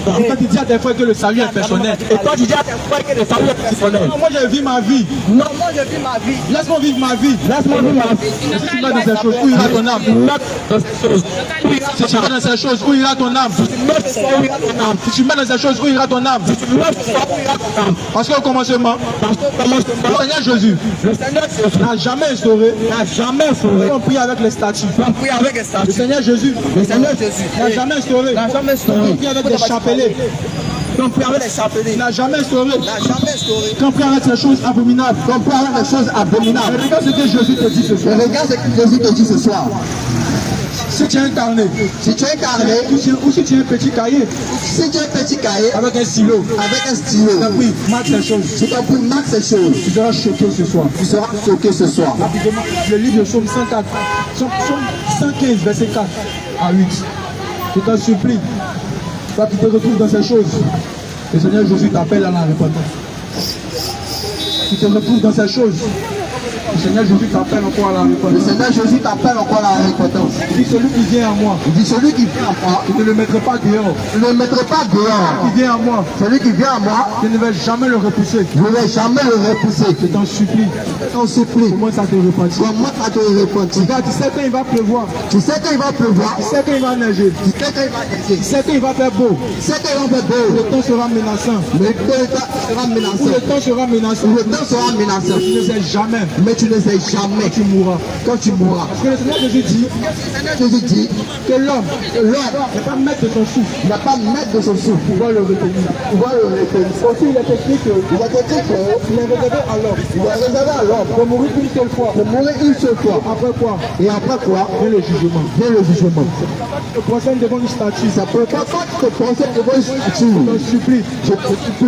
Speaker 2: va
Speaker 3: Et quand tu dis à tes frères que le salut est personnel.
Speaker 2: Et toi, tu dis à tes frères que le salut est personnel.
Speaker 3: Non, moi, je vis ma vie.
Speaker 2: Non, moi, je vis ma vie.
Speaker 3: Laisse-moi vivre ma vie.
Speaker 2: Laisse-moi vivre ma vie.
Speaker 3: Et si tu vas dans ces choses, où ira ton âme?
Speaker 2: Note dans ces choses.
Speaker 3: Si tu vas dans ces choses, où ira ton âme?
Speaker 2: Note ce soir où ira ton âme.
Speaker 3: Si tu mets dans ces choses, où ira ton âme?
Speaker 2: Note ce soir où ira ton âme.
Speaker 3: Parce qu'au commencement,
Speaker 2: Parce que comment
Speaker 3: le Seigneur Jésus
Speaker 2: le Seigneur Jésus
Speaker 3: n'a jamais instauré
Speaker 2: n'a jamais sauvé.
Speaker 3: qu'on prie avec les statues.
Speaker 2: On prie avec les
Speaker 3: Le
Speaker 2: statues.
Speaker 3: Seigneur Jésus
Speaker 2: Le Seigneur Jésus
Speaker 3: n'a jamais instauré
Speaker 2: n'a jamais
Speaker 3: qu'on
Speaker 2: sauvé.
Speaker 3: prie avec des chapelets.
Speaker 2: On prie avec les chapelets.
Speaker 3: Il n'a jamais instauré
Speaker 2: N'a jamais sauvé.
Speaker 3: qu'on prie avec ces choses abominables.
Speaker 2: On prie avec les choses
Speaker 3: Mais
Speaker 2: abominables.
Speaker 3: regarde ce que Jésus te dit ce soir.
Speaker 2: Regarde ce que Jésus te dit ce soir.
Speaker 3: Si tu es incarné,
Speaker 2: Si tu es carré,
Speaker 3: ou si tu es un petit cahier
Speaker 2: si tu es un petit cahier
Speaker 3: avec un stylo,
Speaker 2: avec un stylo,
Speaker 3: t'as pris, marque ces choses.
Speaker 2: je t'en prie, marque ces choses.
Speaker 3: Tu seras choqué ce soir.
Speaker 2: Tu seras choqué ce soir.
Speaker 3: Rapidement, le livre de Psaume 104, Psaume 115, verset 4 à 8. Je t'en supplie, toi qui te retrouves dans ces choses, le Seigneur Jésus t'appelle à la repentance. Tu te retrouves dans ces choses, le Seigneur Jésus t'appelle encore à la
Speaker 2: Le
Speaker 3: repentance.
Speaker 2: Seigneur Jésus t'appelle encore à la repentance.
Speaker 3: Il dit celui qui vient à moi,
Speaker 2: Il dit celui qui vient à moi,
Speaker 3: je ne le mettrai pas dehors.
Speaker 2: je ne le mettrai pas dehors.
Speaker 3: Qui vient à moi,
Speaker 2: Celui qui vient à moi,
Speaker 3: je ne vais jamais le repousser.
Speaker 2: je ne vais jamais le repousser.
Speaker 3: Je t'en supplie,
Speaker 2: T'en supplie.
Speaker 3: comment ça te repentir?
Speaker 2: Comment ça te repentir?
Speaker 3: Regarde, tu sais quand il va pleuvoir,
Speaker 2: Tu sais qu'il va pleuvoir.
Speaker 3: tu sais quand il va neiger,
Speaker 2: Tu sais qu'il va neiger.
Speaker 3: tu sais quand il va faire beau,
Speaker 2: Tu sais qu'il va faire
Speaker 3: le
Speaker 2: beau.
Speaker 3: temps sera menaçant.
Speaker 2: Mais le temps sera
Speaker 3: Où le
Speaker 2: menaçant.
Speaker 3: temps sera menaçant,
Speaker 2: Le temps sera menaçant.
Speaker 3: tu ne sais jamais
Speaker 2: Mais tu ne sais jamais
Speaker 3: quand tu mourras.
Speaker 2: quand tu mourras.
Speaker 3: Parce que le Seigneur Jésus dit
Speaker 2: Jésus dit
Speaker 3: que l'homme n'est pas maître de son souffle,
Speaker 2: il n'a pas maître de son souffle.
Speaker 3: pouvoir le retenir.
Speaker 2: Pouvoir le retenir.
Speaker 3: Aussi, il est écrit que
Speaker 2: Il a été que
Speaker 3: il est réservé à l'homme
Speaker 2: il est réservé à l'homme
Speaker 3: de mourir une seule fois.
Speaker 2: de mourir une seule fois.
Speaker 3: Après quoi
Speaker 2: Et après quoi
Speaker 3: vient le jugement.
Speaker 2: vient le jugement.
Speaker 3: Le prochain devant une statue,
Speaker 2: Ça peut pas te penser devant une statue.
Speaker 3: je t'en supplie,
Speaker 2: Je te supplie.